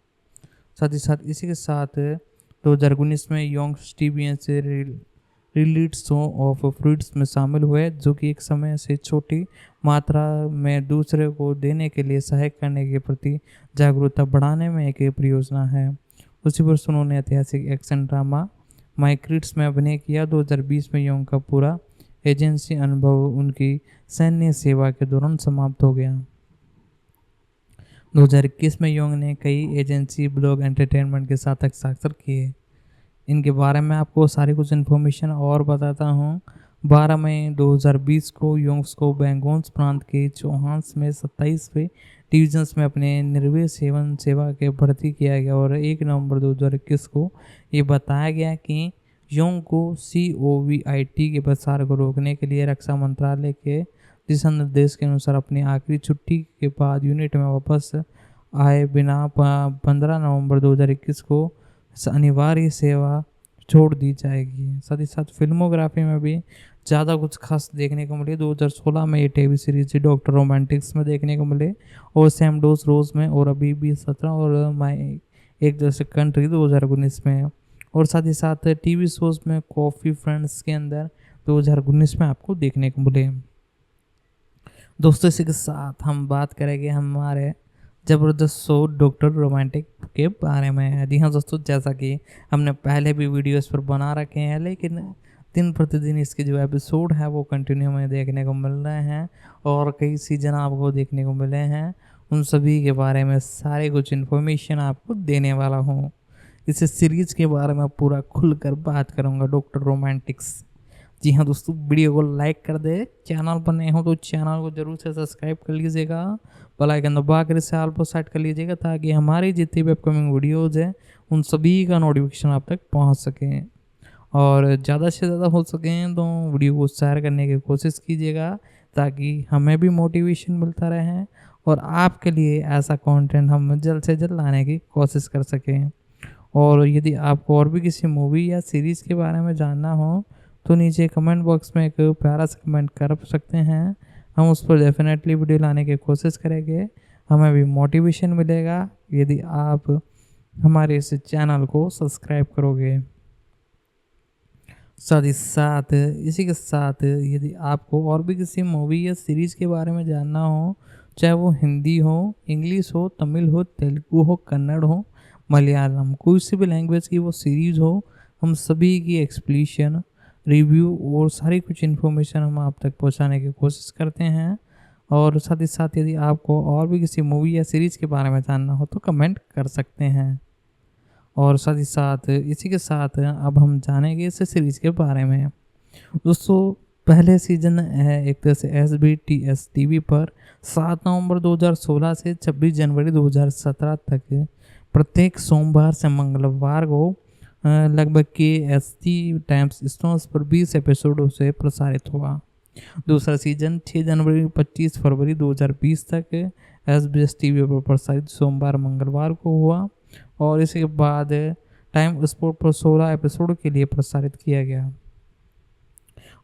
साथ ही साथ इसी के साथ 2019 में यंग स्टीवियन से रिलीड शो ऑफ फ्रूट्स में शामिल हुए, जो कि एक समय से छोटी मात्रा में दूसरे को देने के लिए सहायक करने के प्रति जागरूकता बढ़ाने में एक परियोजना है। उसी वर्ष उन्होंने ऐतिहासिक एक्शन ड्रामा माइक्रिट्स में अभिनय किया। 2020 में यंग का पूरा एजेंसी अनुभव उनकी सैन्य सेवा के दौरान समाप्त हो गया। 2021 में यंग ने कई एजेंसी ब्लॉग एंटरटेनमेंट के साथ हस्ताक्षर किए। इनके बारे में आपको सारी कुछ इन्फॉर्मेशन और बताता हूँ। 12 मई 2020 को योंग्स को बैंगोन्स प्रांत के चौहान्स में 27वें डिवीजन्स में अपने निर्वय सेवन सेवा के भर्ती किया गया और 1 नवंबर 2021 को ये बताया गया कि योंग को COVID के प्रसार को रोकने के लिए रक्षा मंत्रालय के दिशा निर्देश के अनुसार अपनी आखिरी छुट्टी के बाद यूनिट में वापस आए बिना 15 नवंबर 2021 को अनिवार्य सेवा छोड़ दी जाएगी। साथ ही साथ फिल्मोग्राफी में भी ज़्यादा कुछ खास देखने को मिले। 2016 में ये टीवी सीरीज डॉक्टर रोमांटिक्स में देखने को मिले और सैम डोज रोज में और अभी भी 17 और माई एक जैसे कंट्री 2019 में, और साथ ही साथ टीवी शोज में कॉफ़ी फ्रेंड्स के अंदर 2019 में आपको देखने को मिले। दोस्तों इसी के साथ हम बात करेंगे हमारे ज़बरदस्त शो डॉक्टर रोमांटिक के बारे में। जी हाँ दोस्तों, जैसा कि हमने पहले भी वीडियो इस पर बना रखे हैं, लेकिन दिन प्रतिदिन इसके जो एपिसोड है वो कंटिन्यू में देखने को मिल रहे हैं और कई सीजन आपको देखने को मिले हैं। उन सभी के बारे में सारे कुछ इन्फॉर्मेशन आपको देने वाला हूँ। इस सीरीज़ के बारे में पूरा खुलकर बात करूँगा, डॉक्टर रोमांटिक्स। जी हाँ दोस्तों, वीडियो को लाइक कर दे, चैनल पर नए हो तो चैनल को जरूर से सब्सक्राइब कर लीजिएगा, बेल आइकन दबा कर इसे ऑल पर सेट कर लीजिएगा ताकि हमारी जितनी भी अपकमिंग वीडियोज़ हैं उन सभी का नोटिफिकेशन आप तक पहुंच सके। और ज़्यादा से ज़्यादा हो सकें तो वीडियो को शेयर करने की कोशिश कीजिएगा ताकि हमें भी मोटिवेशन मिलता रहे और आपके लिए ऐसा कंटेंट हम जल्द से जल्द लाने की कोशिश कर सकें। और यदि आपको और भी किसी मूवी या सीरीज़ के बारे में जानना हो तो नीचे कमेंट बॉक्स में एक प्यारा सा कमेंट कर सकते हैं, हम उस पर डेफिनेटली वीडियो लाने की कोशिश करेंगे। हमें भी मोटिवेशन मिलेगा यदि आप हमारे इस चैनल को सब्सक्राइब करोगे। साथ ही साथ इसी के साथ यदि आपको और भी किसी मूवी या सीरीज़ के बारे में जानना हो, चाहे वो हिंदी हो, इंग्लिश हो, तमिल हो, तेलुगु हो, कन्नड़ हो, मलयालम, कोई सी भी लैंग्वेज की वो सीरीज़ हो, हम सभी की एक्सप्लेनेशन, रिव्यू और सारी कुछ इन्फॉर्मेशन हम आप तक पहुंचाने की कोशिश करते हैं। और साथ ही साथ यदि आपको और भी किसी मूवी या सीरीज़ के बारे में जानना हो तो कमेंट कर सकते हैं। और साथ ही साथ इसी के साथ अब हम जानेंगे इस सीरीज़ के बारे में। दोस्तों पहले सीजन है एक तरह से SBS टीवी पर 7 नवंबर 2016 से 26 जनवरी 2017 तक प्रत्येक सोमवार से मंगलवार को लगभग KST टाइम्स स्टोन्स पर 20 एपिसोडों से प्रसारित हुआ। दूसरा सीजन 6 जनवरी 25 फरवरी 2020 तक SBS टीवी पर प्रसारित सोमवार मंगलवार को हुआ और इसके बाद टाइम स्पोर्ट पर 16 एपिसोड के लिए प्रसारित किया गया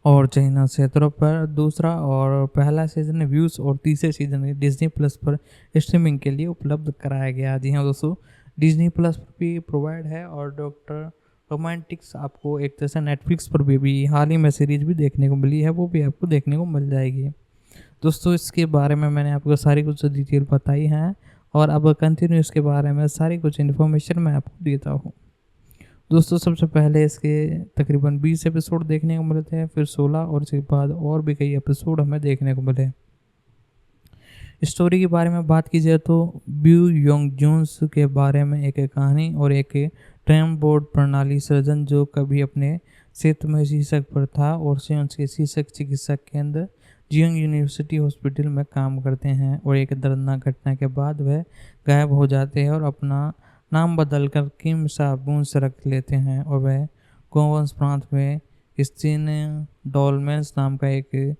और चाइना क्षेत्रों पर दूसरा और पहला सीजन व्यूज़ और तीसरे सीजन डिज्नी प्लस पर स्ट्रीमिंग के लिए उपलब्ध कराया गया। जी हाँ दोस्तों, डिज्नी प्लस पर भी प्रोवाइड है और डॉक्टर रोमांटिक्स आपको एक तरह से नेटफ्लिक्स पर भी हाल ही में सीरीज भी देखने को मिली है, वो भी आपको देखने को मिल जाएगी। दोस्तों इसके बारे में मैंने आपको सारी कुछ डिटेल बताई है और अब कंटिन्यू इसके बारे में सारी कुछ इन्फॉर्मेशन मैं आपको देता हूँ। दोस्तों सबसे पहले इसके तकरीबन 20 एपिसोड देखने को मिलते हैं, फिर 16 और इसके बाद और भी कई एपिसोड हमें देखने को मिले। स्टोरी के बारे में बात की जाए तो ब्यू योंग जून्स के बारे में एक कहानी और एक ट्रेन बोर्ड प्रणाली सर्जन जो कभी अपने क्षेत्र में शीर्षक पर था और सेंस के शीर्षक चिकित्सा केंद्र जियोंग यूनिवर्सिटी हॉस्पिटल में काम करते हैं और एक दर्दनाक घटना के बाद वह गायब हो जाते हैं और अपना नाम बदलकर किम साबुन्स रख लेते हैं और वह गोवंस प्रांत में स्टीन डॉलमेंस नाम का एक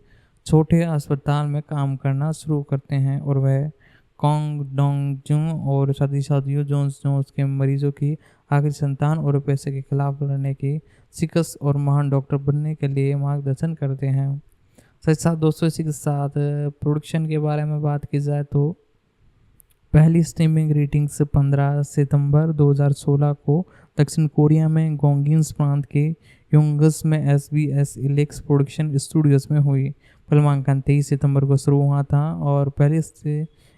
छोटे अस्पताल में काम करना शुरू करते हैं और वह कॉन्ग डोंग जू और साथ ही साथ यू जोन्स जोन्स के मरीजों की आखिरी संतान और पैसे के खिलाफ लड़ने की शिकस्त और महान डॉक्टर बनने के लिए मार्गदर्शन करते हैं। साथ ही साथ दोस्तों इसी के साथ प्रोडक्शन के बारे में बात की जाए तो पहली स्ट्रीमिंग रेटिंग्स 15 सितंबर 2016 को दक्षिण कोरिया में गोंगिन्स प्रांत के योंगस में SBS इलेक्स प्रोडक्शन स्टूडियोज में हुई। फिल्मांकन 23 सितंबर को शुरू हुआ था और पहली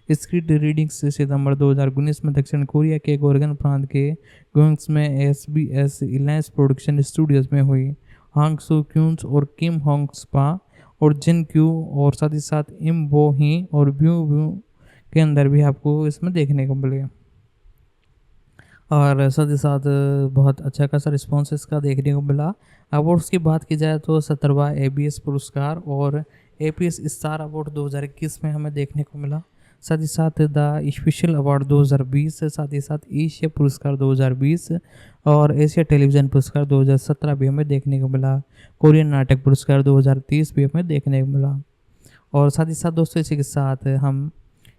स्क्रिप्ट रीडिंग्स सितंबर 2019 में दक्षिण कोरिया के गोरगन प्रांत के गोंग्स में SBS इलेक्स प्रोडक्शन स्टूडियोज में हुई। हांग सू क्यून्स और किम होंग स्पा और जिन क्यू और साथ ही साथ इम बो ही और ब्यू ब्यू के अंदर भी आपको इसमें देखने को मिलेगा। और साथ ही साथ बहुत अच्छा खासा रिस्पॉन्स इसका देखने को मिला। अवार्ड्स की बात की जाए तो 17वां ABS पुरस्कार और APS स्टार अवार्ड 2021 में हमें देखने को मिला। साथ ही साथ द स्पेशल अवार्ड 2020, साथ ही साथ एशिया पुरस्कार 2020 और एशिया टेलीविज़न पुरस्कार 2017 भी हमें देखने को मिला। कोरियन नाटक पुरस्कार 2030 भी हमें देखने को मिला। और साथ ही साथ दोस्तों इसी के साथ हम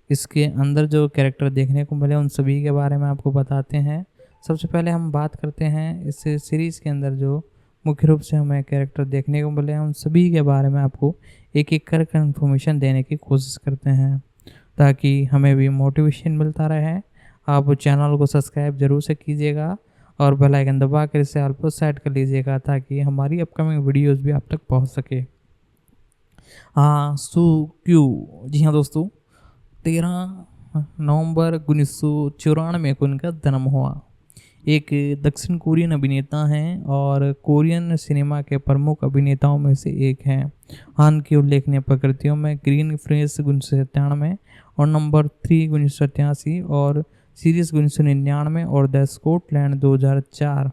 इसके अंदर जो कैरेक्टर देखने को मिले उन सभी के बारे में आपको बताते हैं। सबसे पहले हम बात करते हैं इस सीरीज़ के अंदर जो मुख्य रूप से हमें कैरेक्टर देखने को मिले हैं उन सभी के बारे में आपको एक एक कर इन्फॉर्मेशन देने की कोशिश करते हैं ताकि हमें भी मोटिवेशन मिलता रहे। आप चैनल को सब्सक्राइब जरूर से कीजिएगा और बेल आइकन दबा कर इसे ऑल पर सेट कर लीजिएगा ताकि हमारी अपकमिंग वीडियोज़ भी आप तक पहुँच सके। हाँ सू क्यू, जी हाँ दोस्तों, 13 नवंबर 1994 को इनका जन्म हुआ। एक दक्षिण कोरियन अभिनेता हैं और कोरियन सिनेमा के प्रमुख अभिनेताओं में से एक हैं। हान की उल्लेखनीय प्रकृतियों में ग्रीन फ्रेस 1997 और नंबर 3 1987 और सीरीज 1999 और द स्कॉटलैंड 2004।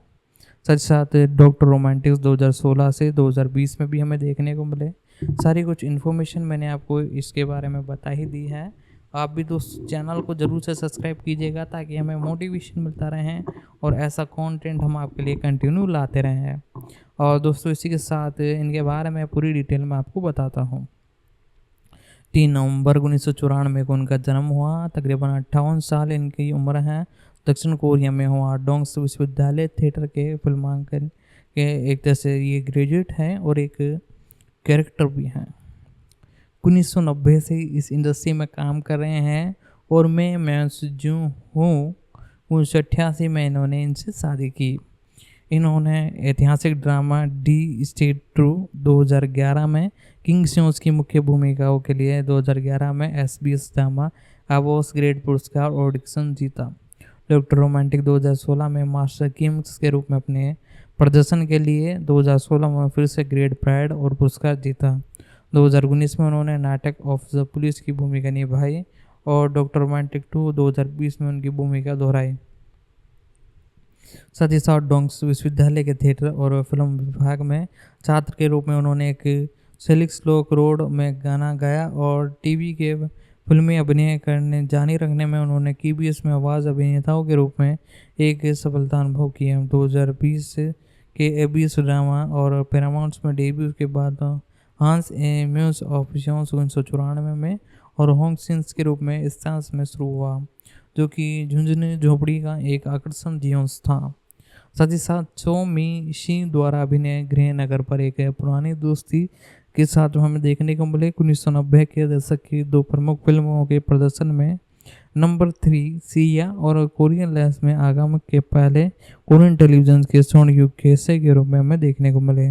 साथ साथ डॉक्टर रोमांटिक्स 2016 से 2020 में भी हमें देखने को मिले। सारी कुछ इन्फॉर्मेशन मैंने आपको इसके बारे में बता ही दी है। आप भी दोस्त चैनल को ज़रूर से सब्सक्राइब कीजिएगा ताकि हमें मोटिवेशन मिलता रहे और ऐसा कंटेंट हम आपके लिए कंटिन्यू लाते रहें। और दोस्तों इसी के साथ इनके बारे में पूरी डिटेल में आपको बताता हूँ। 3 नवंबर 1994 को उनका जन्म हुआ। तकरीबन 58 साल इनकी उम्र है। दक्षिण कोरिया में हुआ। डोंग्स विश्वविद्यालय थिएटर के फिल्मांकन के एक तरह से ये ग्रेजुएट हैं और एक कैरेक्टर भी हैं। 1990 से इस इंडस्ट्री में काम कर रहे हैं और मैं जो हूँ 1988 में इन्होंने इनसे शादी की। इन्होंने ऐतिहासिक ड्रामा डी स्टेट ट्रू 2011 में किंग शोज की मुख्य भूमिकाओं के लिए 2011 में SBS ड्रामा अवार्ड्स ग्रेड पुरस्कार और ऑडिशन जीता। डॉक्टर रोमांटिक 2016 में मास्टर किम्स के रूप में अपने प्रदर्शन के लिए 2016 में फिर से ग्रेड प्राइड और पुरस्कार जीता। 2019 में उन्होंने नाटक ऑफ द पुलिस की भूमिका निभाई और डॉक्टर रोमांटिक 2 2020 में उनकी भूमिका दोहराई। साथ ही साथ डोंग्स विश्वविद्यालय के थिएटर और फिल्म विभाग में छात्र के रूप में उन्होंने एक सेलिक्स लोक रोड में गाना गाया और टीवी के फिल्में अभिनय करने जारी रखने में उन्होंने KBS में आवाज़ अभिनेताओं के रूप में एक सफलता अनुभव की है। 2020 के ABS ड्रामा और पैरामाउंट्स में डेब्यू के बाद हांस म्यूज ऑफ जोन्स 1994 में और होंग सिंस के रूप में स्टांस में शुरू हुआ जो कि झुंझुनू झोपड़ी का एक आकर्षण जीवंश था। साथ ही साथ चो मी शी द्वारा अभिनय गृहनगर पर एक पुरानी दोस्ती के साथ हमें देखने को मिले। 1990 के दशक की 2 प्रमुख फिल्मों के प्रदर्शन में नंबर 3 सिया और कोरियन लैस में आगम के पहले कोरियन टेलीविजन के स्वर्ण युग के हिस्से के रूप में हमें देखने को मिले।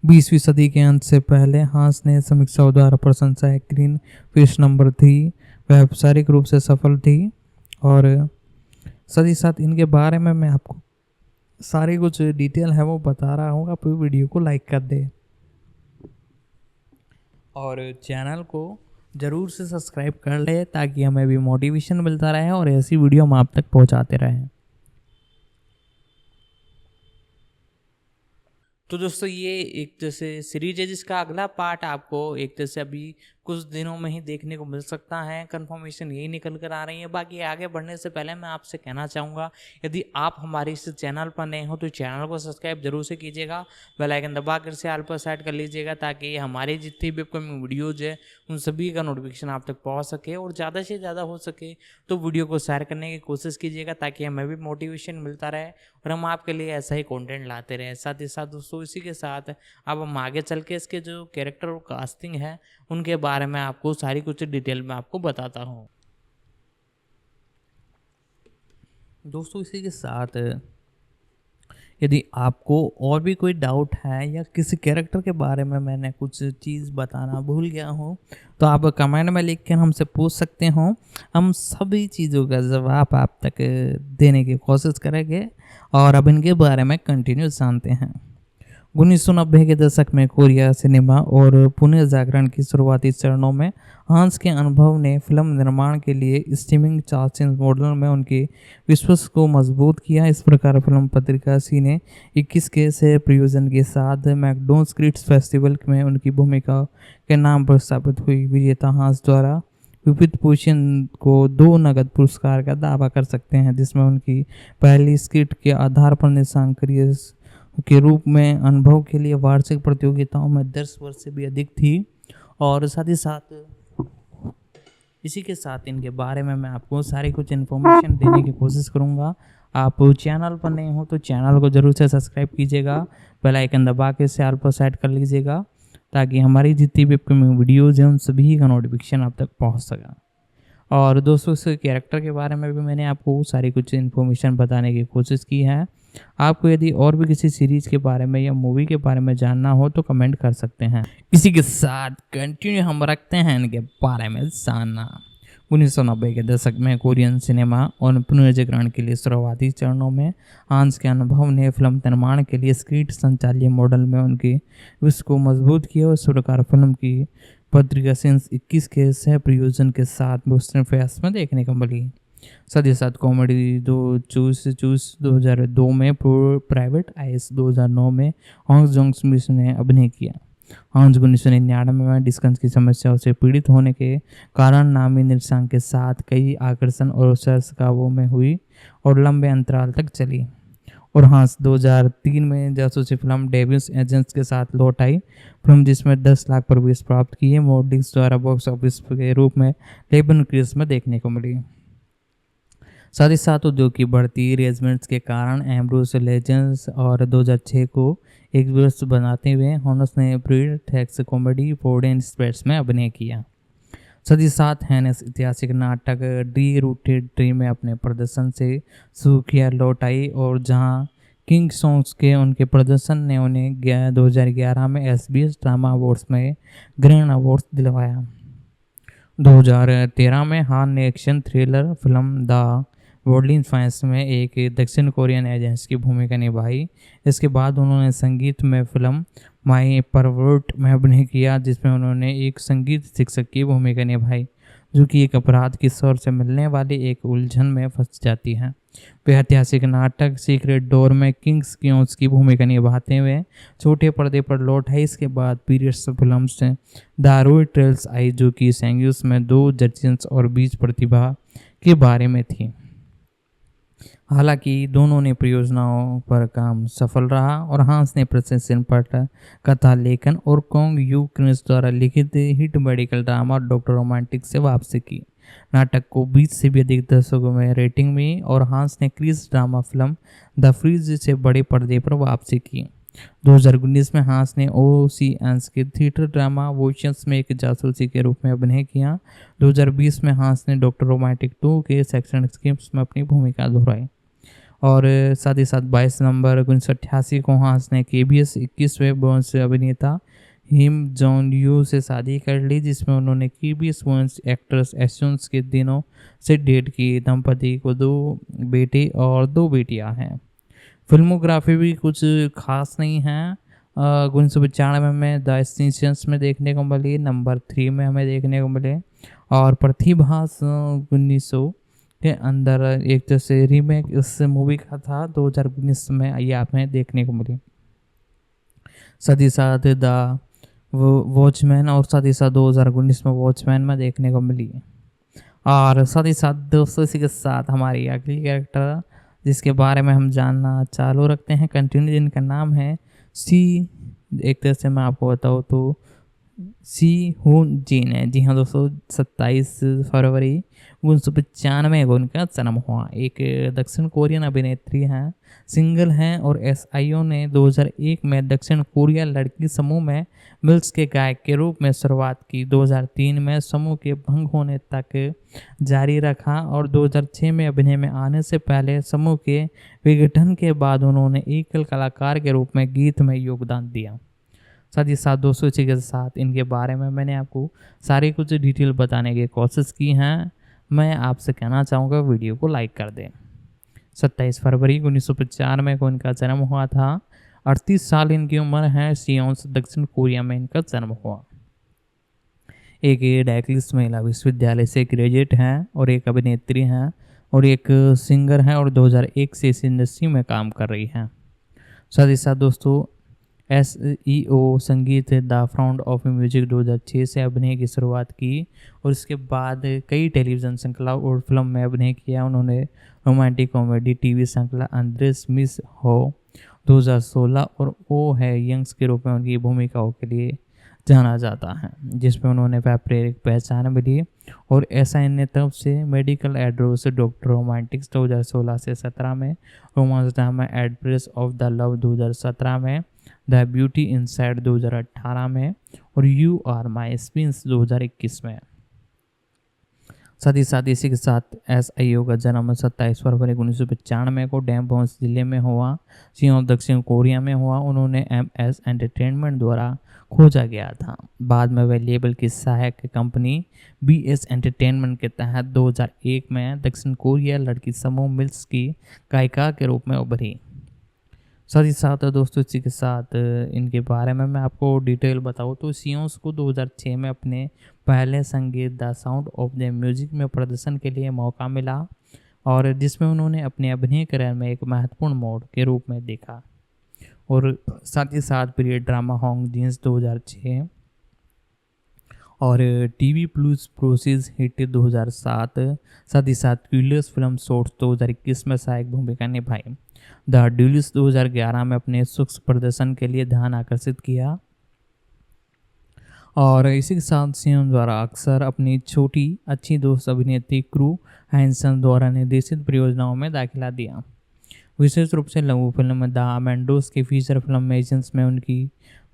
20वीं सदी के अंत से पहले हांस ने समीक्षाओं द्वारा प्रशंसा ग्रीन फिश नंबर 3 व्यावसायिक रूप से सफल थी। और साथ ही साथ इनके बारे में मैं आपको सारी कुछ डिटेल है वो बता रहा हूँ। आप वीडियो को लाइक कर दे और चैनल को ज़रूर से सब्सक्राइब कर ले ताकि हमें भी मोटिवेशन मिलता रहे और ऐसी वीडियो हम आप तक पहुँचाते रहें। तो दोस्तों ये एक जैसे सीरीज है जिसका अगला पार्ट आपको एक जैसे अभी कुछ दिनों में ही देखने को मिल सकता है। कंफर्मेशन यही निकल कर आ रही है। बाकी आगे बढ़ने से पहले मैं आपसे कहना चाहूँगा, यदि आप हमारे इस चैनल पर नए हो तो चैनल को सब्सक्राइब जरूर से कीजिएगा, बेल आइकन दबा कर से ऑल पर सेट कर लीजिएगा, ताकि हमारी जितनी भी अपकमिंग वीडियोज़ है उन सभी का नोटिफिकेशन आप तक पहुँच सके। और ज़्यादा से ज़्यादा हो सके तो वीडियो को शेयर करने की कोशिश कीजिएगा, ताकि हमें भी मोटिवेशन मिलता रहे और हम आपके लिए ऐसा ही कंटेंट लाते रहें। साथ ही साथ दोस्तों इसी के साथ अब हम आगे चल के इसके जो कैरेक्टर और कास्टिंग है उनके बारे में आपको सारी कुछ डिटेल में आपको बताता हूँ। दोस्तों इसी के साथ यदि आपको और भी कोई डाउट है या किसी कैरेक्टर के बारे में मैंने कुछ चीज़ बताना भूल गया हूँ तो आप कमेंट में लिख कर हमसे पूछ सकते हो। हम सभी चीज़ों का जवाब आप तक देने की कोशिश करेंगे। और अब इनके बारे में कंटिन्यू जानते हैं। 1990 के दशक में कोरिया सिनेमा और पुणे जागरण की शुरुआती चरणों में हांस के अनुभव ने फिल्म निर्माण के लिए स्ट्रीमिंग चार्जिंग मॉडल में उनके विश्वास को मजबूत किया। इस प्रकार फिल्म पत्रिका सी ने 21 के सह प्रयोजन के साथ मैकडोनल्ड्स क्रिटिक्स फेस्टिवल में उनकी भूमिका के नाम पर स्थापित हुई। विजेता हांस द्वारा विविध पोषण को 2 नगद पुरस्कार का दावा कर सकते हैं, जिसमें उनकी पहली स्क्रिप्ट के आधार पर निशान करियर के रूप में अनुभव के लिए वार्षिक प्रतियोगिताओं में 10 वर्ष से भी अधिक थी। और साथ ही साथ इसी के साथ इनके बारे में मैं आपको सारी कुछ इन्फॉर्मेशन देने की कोशिश करूंगा। आप चैनल पर नए हो तो चैनल को जरूर से सब्सक्राइब कीजिएगा, बेल आइकन दबा के से ऑल पर सेट कर लीजिएगा, ताकि हमारी जितनी भी अपकमिंग वीडियोज़ हैं उन सभी का नोटिफिकेशन आप तक पहुँच सका। और दोस्तों इस कैरेक्टर के बारे में भी मैंने आपको सारी कुछ इन्फॉर्मेशन बताने की कोशिश की है। आपको यदि और भी किसी सीरीज़ के बारे में या मूवी के बारे में जानना हो तो कमेंट कर सकते हैं। इसी के साथ कंटिन्यू हम रखते हैं इनके बारे में जानना। 1990 के दशक में कोरियन सिनेमा और पुनर्जागरण के लिए शुरुआती चरणों में हांस के अनुभव ने फिल्म निर्माण के लिए स्क्रिप्ट संचालित मॉडल में उनके विश्व को मजबूत किया और सरकार फिल्म की पत्रिका सिंस 21 के सह प्रयोजन के साथ बोस्टन फेस्ट में देखने को मिली। साथ ही साथ कॉमेडी दो चूस 2002 में प्राइवेट आइस 2009 में हॉन्ग जोंग स्मिथ ने अभिनय किया। हांस 1999 में डिस्कस की समस्याओं से पीड़ित होने के कारण नामी निर्देशक के साथ कई आकर्षण और शर्षकावों में हुई और लंबे अंतराल तक चली। और हांस 2003 में जासूसी फिल्म डेविल्स एजेंट्स के साथ लौट आई, फिल्म जिसमें 10 लाख प्रवेश प्राप्त किए मॉडलिंग्स द्वारा बॉक्स ऑफिस के रूप में 11 क्रेज में देखने को मिली। साथ ही साथ उद्योग की बढ़ती रेजमेंट्स के कारण एम्ब्रोस लेजेंड्स और 2006 को एक वर्ष बनाते हुए हॉनस ने pre-tax comedy Ford and spades में अभिनय किया। साथ ही साथ हैनेस ऐतिहासिक नाटक डी रूटेड ट्री में अपने प्रदर्शन से सुर्खियां लौट आई और जहां किंग सॉन्ग्स के उनके प्रदर्शन ने उन्हें 2011 में SBS ड्रामा अवार्ड्स में ग्रैंड अवार्ड्स दिलवाया। 2013 में हान ने action thriller film the world फाइंस में एक दक्षिण कोरियन एजेंट की भूमिका निभाई। इसके बाद उन्होंने संगीत में फिल्म माई परवर्ट में अभिनय किया, जिसमें उन्होंने एक संगीत शिक्षक की भूमिका निभाई जो कि एक अपराध की स्वर से मिलने वाली एक उलझन में फंस जाती है। वे ऐतिहासिक नाटक सीक्रेट डोर में किंग्स क्योंस की भूमिका निभाते हुए छोटे पर्दे पर लौट आई। इसके बाद पीरियड्स फिल्म से द रोड ट्रेल्स आई, जो कि सैंग्यूस में 2 जजेस और 20 प्रतिभा के बारे में थी। हालांकि दोनों ने परियोजनाओं पर काम सफल रहा और हांस ने प्रशंसन पत्र कथा लेखन और कोंग यू क्रिस द्वारा लिखित hit medical drama doctor romantic से वापसी की। नाटक को 20 से भी अधिक दर्शकों में रेटिंग मिली और हांस ने क्रिस ड्रामा फिल्म द फ्रीज से बड़े पर्दे पर वापसी की। 2019 में हांस ने ओशियंस के थिएटर ड्रामा वोशंस में एक जासूसी के रूप में अभिनय किया। 2020 में हांस ने डॉक्टर रोमांटिक 2 के सेक्शन स्किप्स में अपनी भूमिका दोहराई। और साथ ही साथ 22 नवंबर 1988 को हांस ने KBS 21वें वंश अभिनेता हिम जॉन यू से शादी कर ली, जिसमें उन्होंने KBS वंश एक्ट्रेस एशंस के दिनों से डेट की। दंपति को 2 बेटे और 2 बेटियां हैं। फिल्मोग्राफी भी कुछ खास नहीं है। 1995 में द एसेंशियल्स में देखने को मिली, नंबर 3 में हमें देखने को मिले। और प्रतिभास 1900 के अंदर एक जैसे रीमेक इस मूवी का था 2019 में, ये आप में देखने को मिली। साथ ही साथ द वॉचमैन और साथ ही साथ 2019 में वॉचमैन में देखने को मिली। और साथ ही साथ दोस्तों इसी के साथ हमारी अगली कैरेक्टर जिसके बारे में हम जानना चालू रखते हैं कंटिन्यू, जिनका नाम है सी, एक तरह से मैं आपको बताऊँ तो सी हुन जिन है। जी हाँ दोस्तों, 27 फरवरी 1995 को उनका जन्म हुआ। एक दक्षिण कोरियन अभिनेत्री हैं, सिंगल हैं और एसआईओ ने 2001 में दक्षिण कोरिया लड़की समूह में मिल्स के गायक के रूप में शुरुआत की। 2003 में समूह के भंग होने तक जारी रखा और 2006 में अभिनय में आने से पहले समूह के विघटन के बाद उन्होंने एकल कलाकार के रूप में गीत में योगदान दिया। साथ ही साथ दोस्तों इसी के साथ इनके बारे में मैंने आपको सारी कुछ डिटेल बताने की कोशिश की हैं। मैं आपसे कहना चाहूँगा वीडियो को लाइक कर दें। 27 फरवरी 1995 को इनका जन्म हुआ था। 38 साल इनकी उम्र है। सियोन्स दक्षिण कोरिया में इनका जन्म हुआ। एक डैकलिस महिला विश्वविद्यालय से ग्रेजुएट हैं और एक अभिनेत्री हैं और एक सिंगर हैं और 2001 से इस इंडस्ट्री में काम कर रही हैं। साथ ही साथ दोस्तों SEO संगीत द फ्राउंड ऑफ म्यूजिक 2006 से अभिनय की शुरुआत की और इसके बाद कई टेलीविज़न श्रृंखला और फिल्म में अभिनय किया। उन्होंने रोमांटिक कॉमेडी टीवी श्रृंखला अंद्रेस मिस हो 2016 और ओ है यंग्स के रूप में उनकी भूमिकाओं के लिए जाना जाता है, जिसमें उन्होंने व्यापारिक पहचान मिली। और SIN ने तरफ से मेडिकल एड्रोस डॉक्टर रोमांटिक्स 2016 से 17 में, romance drama address of the love 2017 में, द ब्यूटी इनसाइड 2018 में और यू आर माई स्पिंस 2021 में। साथ ही साथ इसी के साथ SIO का जन्म 27 फरवरी 1995 को डैमबोन्स जिले में हुआ, सियोल दक्षिण कोरिया में हुआ। उन्होंने MS एंटरटेनमेंट द्वारा खोजा गया था। बाद में वह लेबल की सहायक कंपनी BS एंटरटेनमेंट के तहत 2001 में दक्षिण कोरिया लड़की समूह मिल्स की गायिका के रूप में उभरी। साथ ही साथ दोस्तों इसी के साथ इनके बारे में मैं आपको डिटेल बताऊँ तो सियोन्स को 2006 में अपने पहले संगीत the sound of the music में प्रदर्शन के लिए मौका मिला और जिसमें उन्होंने अपने अभिनय करियर में एक महत्वपूर्ण मोड़ के रूप में देखा। और साथ ही साथ पीरियड ड्रामा हॉन्ग जीन्स 2006 और टीवी प्लस प्रोसीज हिट 2007। साथ ही साथ क्यूलियस फिल्म शॉर्ट्स 2021 में सहायक भूमिका निभाई। द ड्यूलिस्ट 2011 में अपने सूक्ष्म प्रदर्शन के लिए ध्यान आकर्षित किया। और इसी के साथ सियोन द्वारा अक्सर अपनी छोटी अच्छी दोस्त अभिनेत्री क्रू हैंसन द्वारा निर्देशित परियोजनाओं में दाखिला दिया। विशेष रूप से लघु फिल्म द अमेंडोस की फीचर फिल्म मेजन्स में उनकी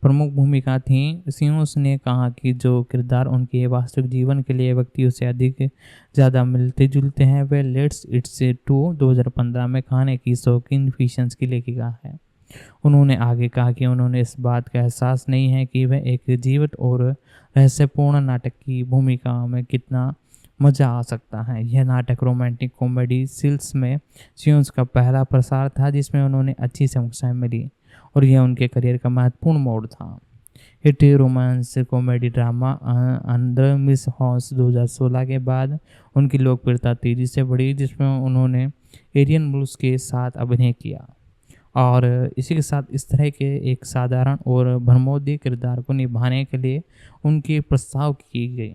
प्रमुख भूमिका थी। सियोन्स ने कहा कि जो किरदार उनके वास्तविक जीवन के लिए व्यक्तियों से अधिक ज़्यादा मिलते जुलते हैं वे लेट्स इट्स टू 2015 में खाने की शौकीन फिशंस की लेखिका है। उन्होंने आगे कहा कि उन्होंने इस बात का एहसास नहीं है कि वह एक जीवंत और रहस्यपूर्ण नाटक की भूमिका में कितना मज़ा आ सकता है। यह नाटक रोमांटिक कॉमेडी सिल्स में सियोन्स का पहला प्रसार था जिसमें उन्होंने अच्छी समीक्षाएं मिली और यह उनके करियर का महत्वपूर्ण मोड़ था। Hit romance comedy drama under miss house 2016 के बाद उनकी लोकप्रियता तेज़ी से बढ़ी जिसमें उन्होंने एरियन मुल्स के साथ अभिनय किया और इसी के साथ इस तरह के एक साधारण और भरमौती किरदार को निभाने के लिए उनकी प्रस्ताव की गई।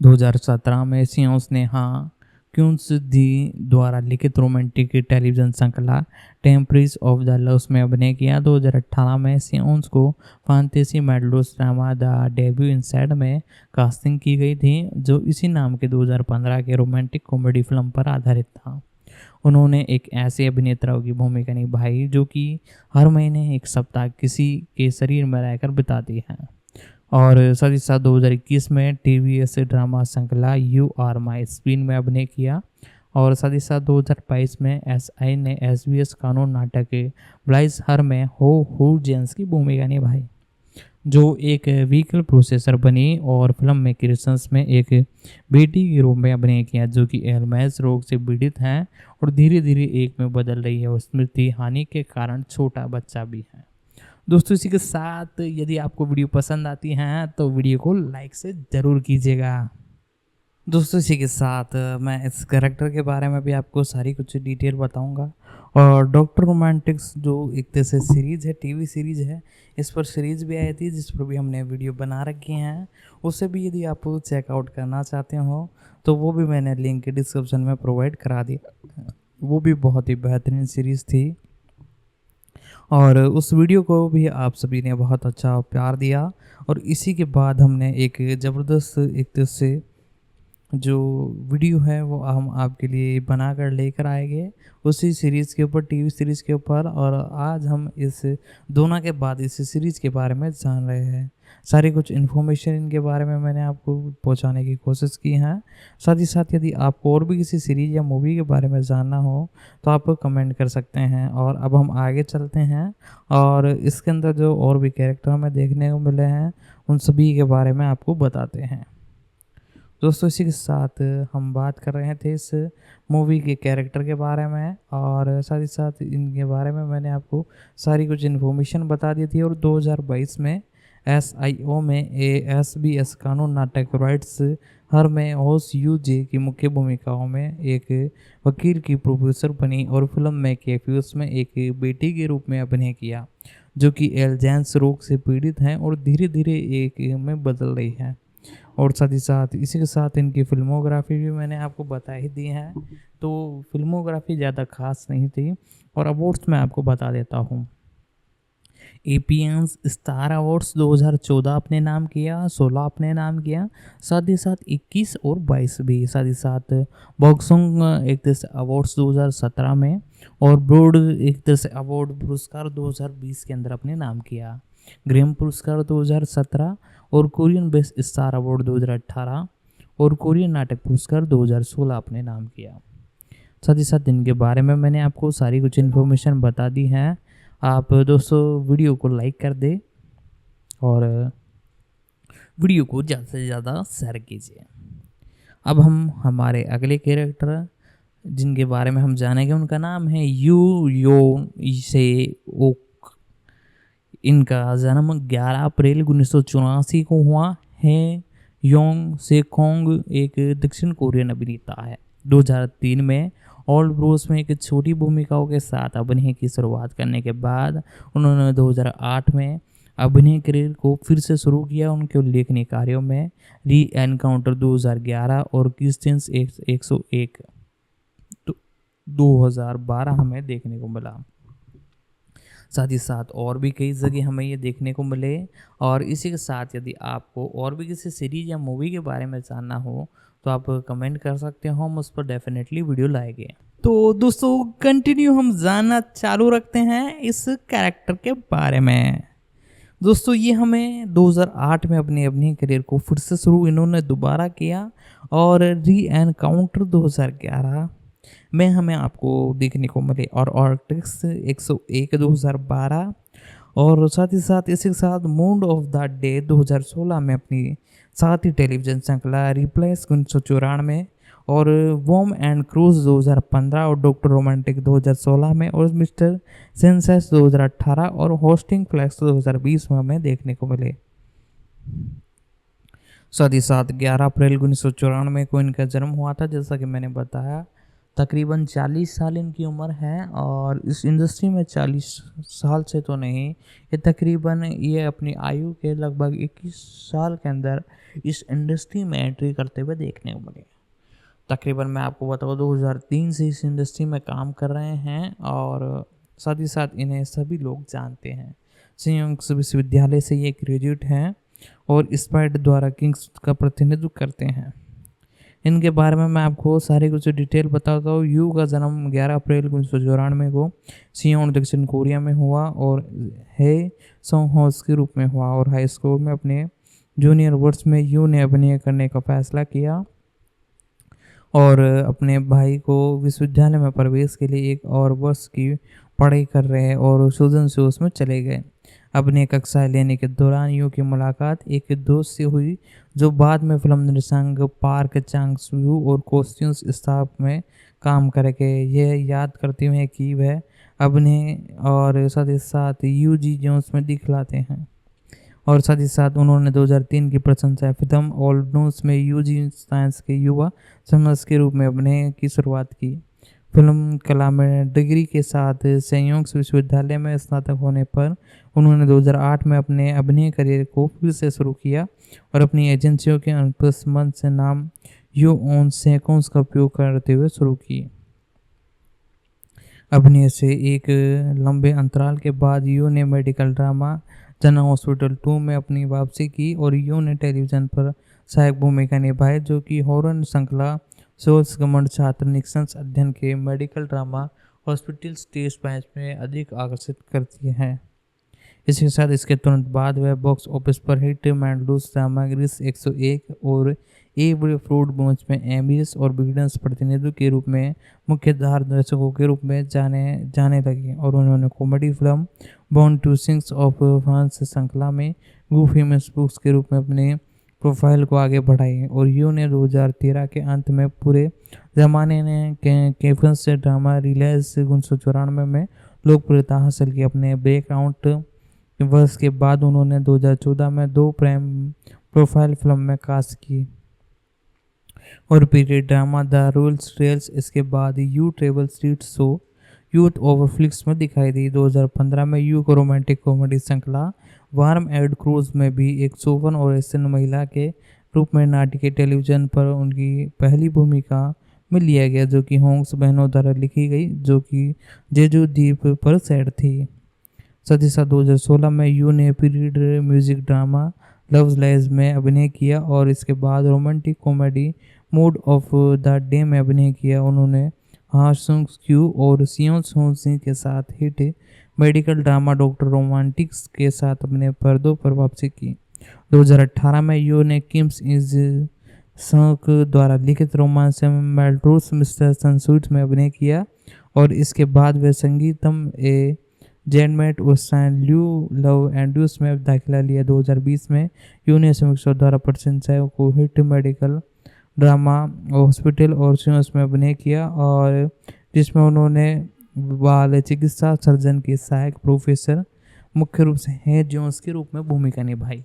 2017 में सियोन्स ने हाँ क्यून्स दी द्वारा लिखित रोमांटिक टेलीविज़न श्रृंखला टेम्परीज ऑफ द लव्स में अभिनय किया। 2018 में सियोन्स को फैंटेसी मेडलोस ड्रामा द डेब्यू इनसाइड में कास्टिंग की गई थी जो इसी नाम के 2015 के रोमांटिक कॉमेडी फिल्म पर आधारित था। उन्होंने एक ऐसे अभिनेता की भूमिका निभाई जो कि हर महीने एक सप्ताह किसी के शरीर में रहकर बिताती है। और साथ ही साथ 2021 में TVS ड्रामा श्रृंखला यू आर माई स्पिन में अभिनय किया और साथ ही साथ 2022 में SI ने SBS कानून नाटक ब्लाइज हर में हो जेंस की भूमिका निभाई जो एक व्हीकल प्रोसेसर बनी और फिल्म में क्रिश्चियंस में एक बेटी के रूप में अभिनय किया जो कि एल्जाइमर रोग से पीड़ित हैं और धीरे धीरे एक में बदल रही है और स्मृति हानि के कारण छोटा बच्चा भी है। दोस्तों इसी के साथ यदि आपको वीडियो पसंद आती है तो वीडियो को लाइक से ज़रूर कीजिएगा। दोस्तों इसी के साथ मैं इस कैरेक्टर के बारे में भी आपको सारी कुछ डिटेल बताऊंगा और डॉक्टर रोमांटिक्स जो एक तरह से सीरीज़ है, टीवी सीरीज़ है, इस पर सीरीज़ भी आई थी जिस पर भी हमने वीडियो बना रखी हैं। उसे भी यदि आप चेकआउट करना चाहते हो तो वो भी मैंने लिंक डिस्क्रिप्शन में प्रोवाइड करा दिया। वो भी बहुत ही बेहतरीन सीरीज़ थी और उस वीडियो को भी आप सभी ने बहुत अच्छा प्यार दिया। और इसी के बाद हमने एक ज़बरदस्त एक तरह से जो वीडियो है वो हम आपके लिए बना कर लेकर आएंगे उसी सीरीज़ के ऊपर, टीवी सीरीज़ के ऊपर। और आज हम इस दोनों के बाद इस सीरीज़ के बारे में जान रहे हैं। सारी कुछ इन्फॉर्मेशन इनके बारे में मैंने आपको पहुंचाने की कोशिश की है। साथ ही साथ यदि आपको और भी किसी सीरीज़ या मूवी के बारे में जानना हो तो आप कमेंट कर सकते हैं। और अब हम आगे चलते हैं और इसके अंदर जो और भी कैरेक्टर हमें देखने को मिले हैं उन सभी के बारे में आपको बताते हैं। दोस्तों इसी के साथ हम बात कर रहे थे इस मूवी के कैरेक्टर के बारे में और साथ ही साथ इनके बारे में मैंने आपको सारी कुछ इन्फॉर्मेशन बता दी थी। और 2022 में SIO में ASBS कानून नाटक राइट्स हर में होस UJ की मुख्य भूमिकाओं में एक वकील की प्रोड्यूसर बनी और फिल्म में कैफ्यूस में एक बेटी के रूप में अभिनय किया जो कि एल्जाइमर्स रोग से पीड़ित हैं और धीरे धीरे एक में बदल रही है। और साथ ही साथ इसी के साथ इनकी फिल्मोग्राफी भी मैंने आपको बता ही दी है, तो फिल्मोग्राफी ज़्यादा खास नहीं थी। और अवार्ड्स मैं आपको बता देता हूँ। एपियंस स्टार अवार्ड्स 2014 अपने नाम किया, 16 अपने नाम किया, साथ ही साथ 21 और 22 भी। साथ ही साथ बॉक्सोंग एक तरह से अवार्ड्स 2017 में और ब्रोड एक तरह से अवार्ड पुरस्कार 2020 के अंदर अपने नाम किया। ग्रैमी पुरस्कार 2017 और कोरियन बेस्ट स्टार अवार्ड 2018 और कोरियन नाटक पुरस्कार 2016 अपने नाम किया। साथ ही साथ इनके बारे में मैंने आपको सारी कुछ इन्फॉर्मेशन बता दी है। आप दोस्तों वीडियो को लाइक कर दें और वीडियो को ज़्यादा से ज़्यादा शेयर कीजिए। अब हम हमारे अगले कैरेक्टर जिनके बारे में हम जानेंगे उनका नाम है यू योन से ओक। इनका जन्म 11 अप्रैल 1984 को हुआ है। योंग से खोंग एक दक्षिण कोरियन अभिनेता है। 2003 में ओल्ड ब्रोस में एक छोटी भूमिकाओं के साथ अभिनय की शुरुआत करने के बाद उन्होंने 2008 में अभिनय करियर को फिर से शुरू किया। उनके उल्लेखनीय कार्यों में री एनकाउंटर 2011 और क्रिश्चियंस 101 2012 हमें देखने को मिला। साथ ही साथ और भी कई जगह हमें ये देखने को मिले। और इसी के साथ यदि आपको और भी किसी सीरीज या मूवी के बारे में जानना हो तो आप कमेंट कर सकते हो, हम उस पर डेफिनेटली वीडियो लाएंगे। तो दोस्तों कंटिन्यू हम जानना चालू रखते हैं इस कैरेक्टर के बारे में। दोस्तों ये हमें 2008 में अपने अभिनय करियर को फिर से शुरू इन्होंने दोबारा किया और री एनकाउंटर 2011 में हमें आपको देखने को मिले और ऑर्टिक्स 101 2012 और साथ ही साथ इसी के साथ मूड ऑफ द डे 2016 में अपनी साथ ही टेलीविजन श्रृंखला रिप्लेस 1994 और वॉम एंड क्रूज 2015 और डॉक्टर रोमांटिक 2016 में और मिस्टर सेंसेस 2018 और होस्टिंग फ्लैक्स 2020 में हमें देखने को मिले। साथ ही साथ 11 अप्रैल 1994 को इनका जन्म हुआ था। जैसा कि मैंने बताया तकरीबन 40 साल इनकी उम्र है और इस इंडस्ट्री में 40 साल से तो नहीं, ये तकरीबन ये अपनी आयु के लगभग 21 साल के अंदर इस इंडस्ट्री में एंट्री करते हुए देखने को मिले। तकरीबन मैं आपको बताऊँ 2003 से इस इंडस्ट्री में काम कर रहे हैं और साथ ही साथ इन्हें सभी लोग जानते हैं। संयुक्त विश्वविद्यालय से ये ग्रेजुएट हैं और स्पाइड द्वारा किंग्स का प्रतिनिधित्व करते हैं। इनके बारे में मैं आपको सारी कुछ डिटेल बताता हूँ। यू का जन्म 11 अप्रैल 1994 को सियोन दक्षिण कोरिया में हुआ और हे सोंगहोस के रूप में हुआ और हाई स्कूल में अपने जूनियर वर्ष में यू ने अभिनय करने का फैसला किया और अपने भाई को विश्वविद्यालय में प्रवेश के लिए एक और वर्ष की पढ़ाई कर रहे हैं और सूजन से उसमें चले गए। अपने कक्षाएं लेने के दौरान यू की मुलाकात एक दोस्त से हुई जो बाद में फिल्म निर्देशक पार्क चांग-सू और कॉस्ट्यूम्स स्टाफ में काम करेंगे। यह याद करते हुए कि वह अभिनय और साथ ही साथ यूजी जोन्स में दिखलाते हैं और साथ ही साथ उन्होंने 2003 की प्रशंसा फिल्म ओल्ड न्यूज में यूजी साइंस के युवा समझ के रूप में अभिनय की शुरुआत की। फिल्म कला में डिग्री के साथ संयोग विश्वविद्यालय में स्नातक होने पर उन्होंने 2008 में अपने अभिनय करियर को फिर से शुरू किया और अपनी एजेंसियों के अनप्रस मंच से नाम यू ऑन सेकंड्स का उपयोग करते हुए शुरू की। अभिनय से एक लंबे अंतराल के बाद यू ने मेडिकल ड्रामा जनरल हॉस्पिटल 2 में अपनी वापसी की और यू ने टेलीविज़न पर सहायक भूमिका निभाई जो कि हॉरर श्रृंखला सोल्स गवर्नमेंट छात्र निक्सन्स अध्ययन के medical drama hospital test match में अधिक आकर्षित करती है। इसके साथ इसके तुरंत बाद वह बॉक्स ऑफिस पर हिट मैंडलूस ड्रामा ग्रीस 101 और ए बड़े फ्रूट बॉन्च में एम्बियस और बिगडेंस प्रतिनिधि के रूप में मुख्य धार दर्शकों के रूप में जाने लगे और उन्होंने comedy film born to sings of France श्रृंखला में गू फेमस बुक्स के रूप में अपने प्रोफाइल को आगे बढ़ाई और यू ने 2013 के अंत में पूरे जमाने ने कैफन से ड्रामा रिलायंस 1994 में लोकप्रियता हासिल की। अपने ब्रेकआउट वर्ष के बाद उन्होंने 2014 में 2 प्रोफाइल फिल्म में कास्ट की और period drama the rules trails. इसके बाद you travel street show youth over flix में दिखाई दी। 2015 में यू को रोमांटिक कॉमेडी श्रृंखला वार्म एड क्रूज में भी एक सोवन और एशियन महिला के रूप में नाटकीय टेलीविजन पर उनकी पहली भूमिका में लिया गया जो कि होंग्स बहनों द्वारा लिखी गई जो कि जेजू द्वीप पर सेट थी। साथ ही साथ 2016 में यू ने period music drama loves lies में अभिनय किया और इसके बाद romantic comedy mood off the day में अभिनय किया। उन्होंने हा सुंग क्यू और सियोन सोन सिंह के साथ hit medical drama doctor Romantics के साथ अपने पर्दों पर वापसी की। 2018 में यू ने किम्स इज संक द्वारा लिखित रोमांस मेल्ट्रोस मिस्टर सनसूट में अभिनय किया और इसके बाद वे संगीतम ए जेनमेट और सैन ल्यू लव एंड्यूस में दाखिला लिया। 2020 में यू ने समीक्षा द्वारा प्रशंसाओं को हिट मेडिकल ड्रामा हॉस्पिटल और सियोन्स में अभिनय किया और जिसमें उन्होंने बाल चिकित्सा सर्जन के सहायक प्रोफेसर मुख्य रूप से है जोन्स के रूप में भूमिका निभाई।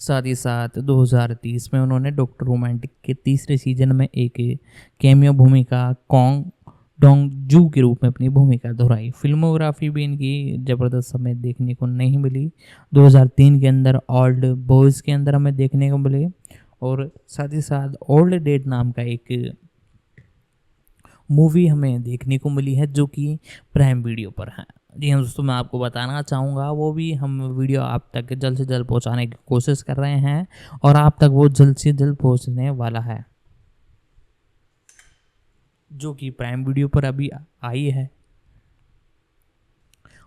साथ ही साथ 2030 में उन्होंने डॉक्टर रोमांटिक के तीसरे सीजन में एक कैमियो भूमिका कॉन्ग डोंग जू के रूप में अपनी भूमिका दोहराई। फिल्मोग्राफी भी इनकी ज़बरदस्त हमें देखने को नहीं मिली। 2003 के अंदर ओल्ड बॉयज़ के अंदर हमें देखने को मिले और साथ ही साथ ओल्ड डेट नाम का एक मूवी हमें देखने को मिली है जो कि प्राइम वीडियो पर है। जी हाँ दोस्तों, मैं आपको बताना चाहूँगा वो भी हम वीडियो आप तक जल्द से जल्द पहुँचाने की कोशिश कर रहे हैं और आप तक वो जल्द से जल्द पहुँचने वाला है जो कि प्राइम वीडियो पर अभी आई है।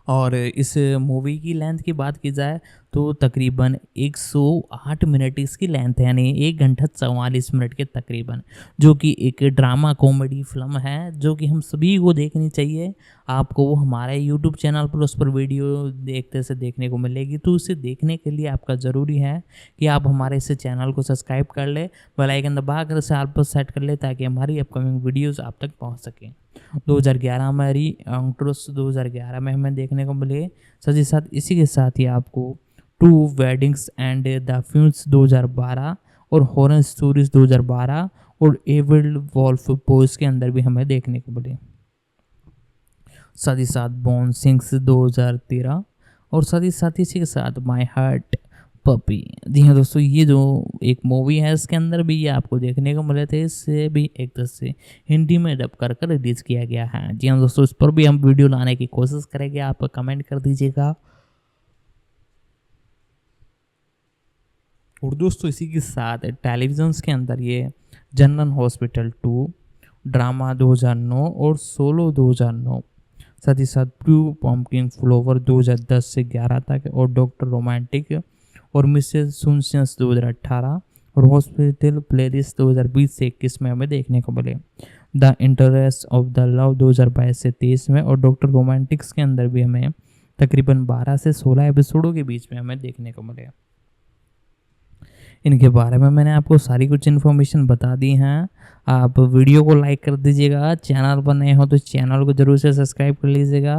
और इस मूवी की लेंथ की बात की जाए तो तकरीबन 108 मिनट इसकी लेंथ है, यानी 1 घंटा 44 मिनट के तकरीबन, जो कि एक ड्रामा कॉमेडी फिल्म है जो कि हम सभी को देखनी चाहिए। आपको वो हमारे यूट्यूब चैनल पर उस पर वीडियो देखते से देखने को मिलेगी, तो उसे देखने के लिए आपका ज़रूरी है कि आप हमारे इस चैनल को सब्सक्राइब कर ले, बेल आइकन दबा कर इसे आप पर सेट कर ले ताकि हमारी अपकमिंग वीडियोज़ आप तक पहुँच सकें। 2011 में री एंट्रोस 2011 में हमें देखने को मिले। साथ ही साथ इसी के साथ ही आपको 2 वेडिंग्स एंड द फ्यून्स 2012 और हॉरर स्टोरीज 2012 और एविल वॉल्फ बॉयज के अंदर भी हमें देखने को मिले। साथ ही साथ बॉर्न सिंग्स 2013 और साथ ही साथ इसी के साथ माई हार्ट पपी। जी हाँ दोस्तों, ये जो एक मूवी है इसके अंदर भी ये आपको देखने को मिले थे। इससे भी एक तरह से हिंदी में डब कर रिलीज़ किया गया है। जी हाँ दोस्तों, इस पर भी हम वीडियो लाने की कोशिश करेंगे, आप कमेंट कर दीजिएगा। और दोस्तों इसी के साथ टेलीविजन्स के अंदर ये जनरल हॉस्पिटल 2 ड्रामा 2009 और सोलो 2009, साथ ही साथ ब्लू पम्पकिन फ्लोवर 2010 से 11 तक और डॉक्टर रोमांटिक और मिसेस सुनसेंस 2018 और हॉस्पिटल प्लेलिस्ट 2020 से 21 में हमें देखने को मिले। The interest of the love 2022 से 23 में और डॉक्टर रोमांटिक्स के अंदर भी हमें तकरीबन 12 से 16 एपिसोडों के बीच में हमें देखने को मिले। इनके बारे में मैंने आपको सारी कुछ इन्फॉर्मेशन बता दी हैं। आप वीडियो को लाइक कर दीजिएगा, चैनल पर नए हो तो चैनल को जरूर से सब्सक्राइब कर लीजिएगा,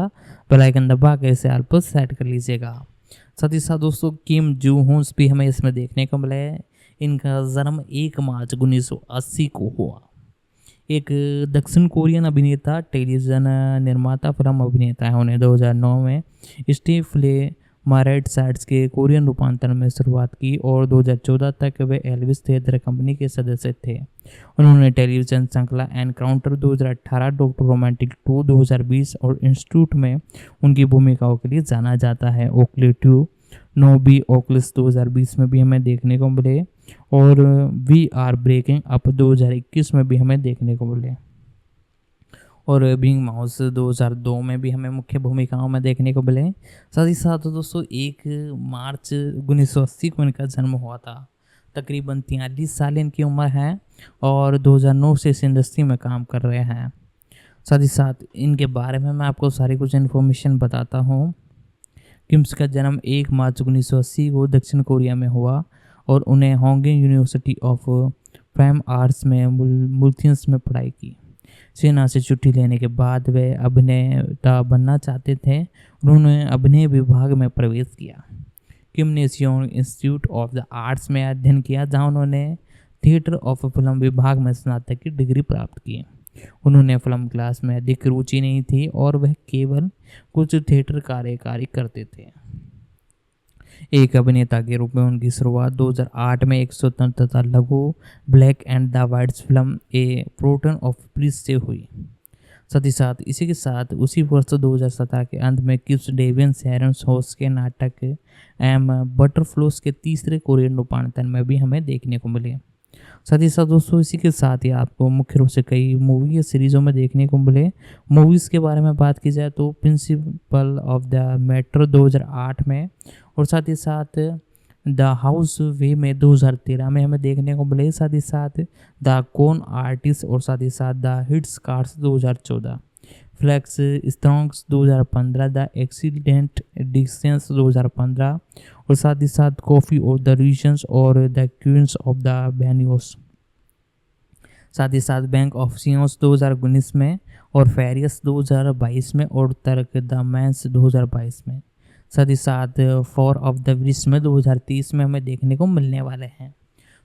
बेल आइकन दबा के इसे ऑल पर सेट कर लीजिएगा। साथ ही साथ दोस्तों किम जू हुन्स भी हमें इसमें देखने को मिले। इनका जन्म 1 मार्च 1980 को हुआ। एक दक्षिण कोरियन अभिनेता, टेलीविज़न निर्माता, फिल्म अभिनेता है। उन्हें 2009 में स्टीव फ्ले मारेट साइट्स के कोरियन रूपांतरण में शुरुआत की और 2014 तक वे एल्विस थिएटर कंपनी के सदस्य थे। उन्होंने टेलीविज़न श्रृंखला एनकाउंटर 2018, डॉक्टर रोमांटिक 2 2020 और इंस्टीट्यूट में उनकी भूमिकाओं के लिए जाना जाता है। ओकली 2 नो बी ओकलिस 2020 में भी हमें देखने को मिले और वी आर ब्रेकिंग अप 2021 में भी हमें देखने को मिले और बिंग माउस 2002 में भी हमें मुख्य भूमिकाओं में देखने को मिले। साथ ही साथ दोस्तों 1 मार्च 1980 को इनका जन्म हुआ था। तकरीबन 43 साल इनकी उम्र है और 2009 से इस इंडस्ट्री में काम कर रहे हैं। साथ ही साथ इनके बारे में मैं आपको सारी कुछ इन्फॉर्मेशन बताता हूँ। किम्स का जन्म 1 मार्च 1980 को दक्षिण कोरिया में हुआ और उन्हें होंगिंग यूनिवर्सिटी ऑफ फाइन आर्ट्स में मुल्थियंस में पढ़ाई की। सेना से छुट्टी लेने के बाद वे अभिनेता बनना चाहते थे। उन्होंने अभिनय विभाग में प्रवेश किया। किम ने Seoul institute of the arts में अध्ययन किया, जहां उन्होंने थिएटर ऑफ फिल्म विभाग में स्नातक की डिग्री प्राप्त की। उन्होंने फिल्म क्लास में अधिक रुचि नहीं थी और वह केवल कुछ थिएटर कार्यकारी करते थे। एक अभिनेता के रूप में उनकी शुरुआत 2008 में एक स्वतंत्रता लघु black and the whites film A proton of please से हुई। साथ ही साथ इसी के साथ उसी वर्ष 2017 के अंत में किप्स डेवियन सैरन्स होस्ट के नाटक एम बटरफ्लोस के तीसरे कोरियन रूपांतरण में भी हमें देखने को मिले। साथ ही साथ दोस्तों इसी के साथ ही आपको मुख्य रूप से कई मूवी या सीरीज़ों में देखने को मिले। मूवीज़ के बारे में बात की जाए तो प्रिंसिपल ऑफ द मैटर 2008 में और साथ ही साथ द हाउस वे में 2013 में हमें देखने को मिले। साथ ही साथ द कॉन आर्टिस्ट और साथ ही साथ the hits cars 2014, flex strongs 2015, the accident distance 2015 और साथ ही साथ कॉफ़ी ऑफ द रीजन्स और द क्वींस ऑफ द बैनियोस। साथ ही साथ बैंक ऑफ सियोस 2019 में और फेरियस 2022 में और तर्क द मैंस 2022 में। साथ ही साथ फॉर ऑफ द ब्रिज में 2030 में हमें देखने को मिलने वाले हैं।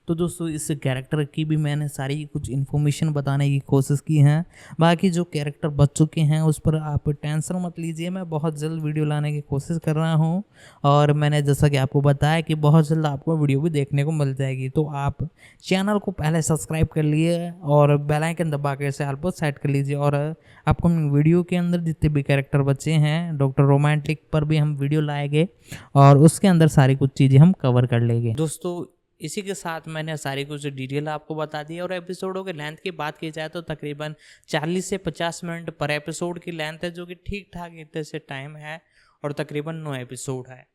तो दोस्तों इस कैरेक्टर की भी मैंने सारी कुछ इन्फॉर्मेशन बताने की कोशिश की है। बाकी जो कैरेक्टर बच चुके हैं उस पर आप टेंशन मत लीजिए, मैं बहुत जल्द वीडियो लाने की कोशिश कर रहा हूं और मैंने जैसा कि आपको बताया कि बहुत जल्द आपको वीडियो भी देखने को मिल जाएगी। तो आप चैनल को पहले सब्सक्राइब कर लिए और बेल आइकन दबा के इसे ऑल पर सेट कर लीजिए और अपकमिंग वीडियो के अंदर जितने भी कैरेक्टर बचे हैं डॉक्टर रोमांटिक पर भी हम वीडियो लाएंगे और उसके अंदर सारी कुछ चीज़ें हम कवर कर लेंगे। दोस्तों इसी के साथ मैंने सारी कुछ डिटेल आपको बता दी और एपिसोडों के लेंथ की बात की जाए तो तकरीबन 40 से 50 मिनट पर एपिसोड की लेंथ है, जो कि ठीक ठाक इतने से टाइम है और तकरीबन 9 एपिसोड है।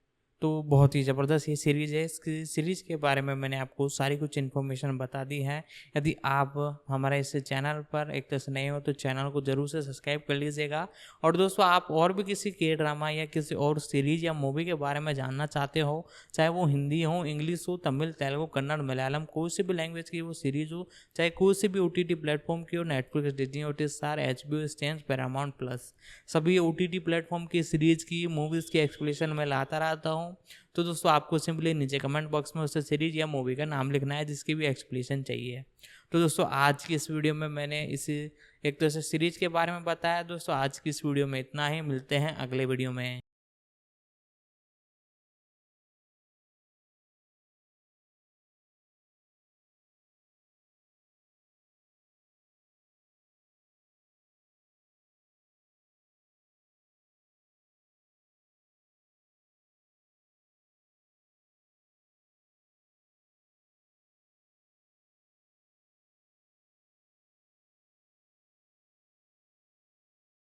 तो बहुत ही ज़बरदस्त ये सीरीज़ है। इस सीरीज़ के बारे में मैंने आपको सारी कुछ इन्फॉर्मेशन बता दी है। यदि आप हमारे इस चैनल पर एक तरह से नए हो तो चैनल को ज़रूर से सब्सक्राइब कर लीजिएगा। और दोस्तों आप और भी किसी के ड्रामा या किसी और सीरीज़ या मूवी के बारे में जानना चाहते हो, चाहे वो हिंदी हो, इंग्लिश हो, तमिल, तेलुगु, कन्नड़, मलयालम, कोई सी भी लैंग्वेज की वो सीरीज़ हो, चाहे कोई सी भी OTT प्लेटफॉर्म की हो, Netflix, Disney Hotstar, HBO, stand, Paramount plus, सभी OTT प्लेटफॉर्म की सीरीज़ की मूवीज़ की एक्सप्लेनेशन मैं लाता रहता हूँ। तो दोस्तों आपको सिंपली नीचे कमेंट बॉक्स में उस सीरीज या मूवी का नाम लिखना है जिसकी भी एक्सप्लेनेशन चाहिए। तो दोस्तों आज की इस वीडियो में मैंने इस एक तरह से सीरीज के बारे में बताया। दोस्तों आज की इस वीडियो में इतना ही, मिलते हैं अगले वीडियो में।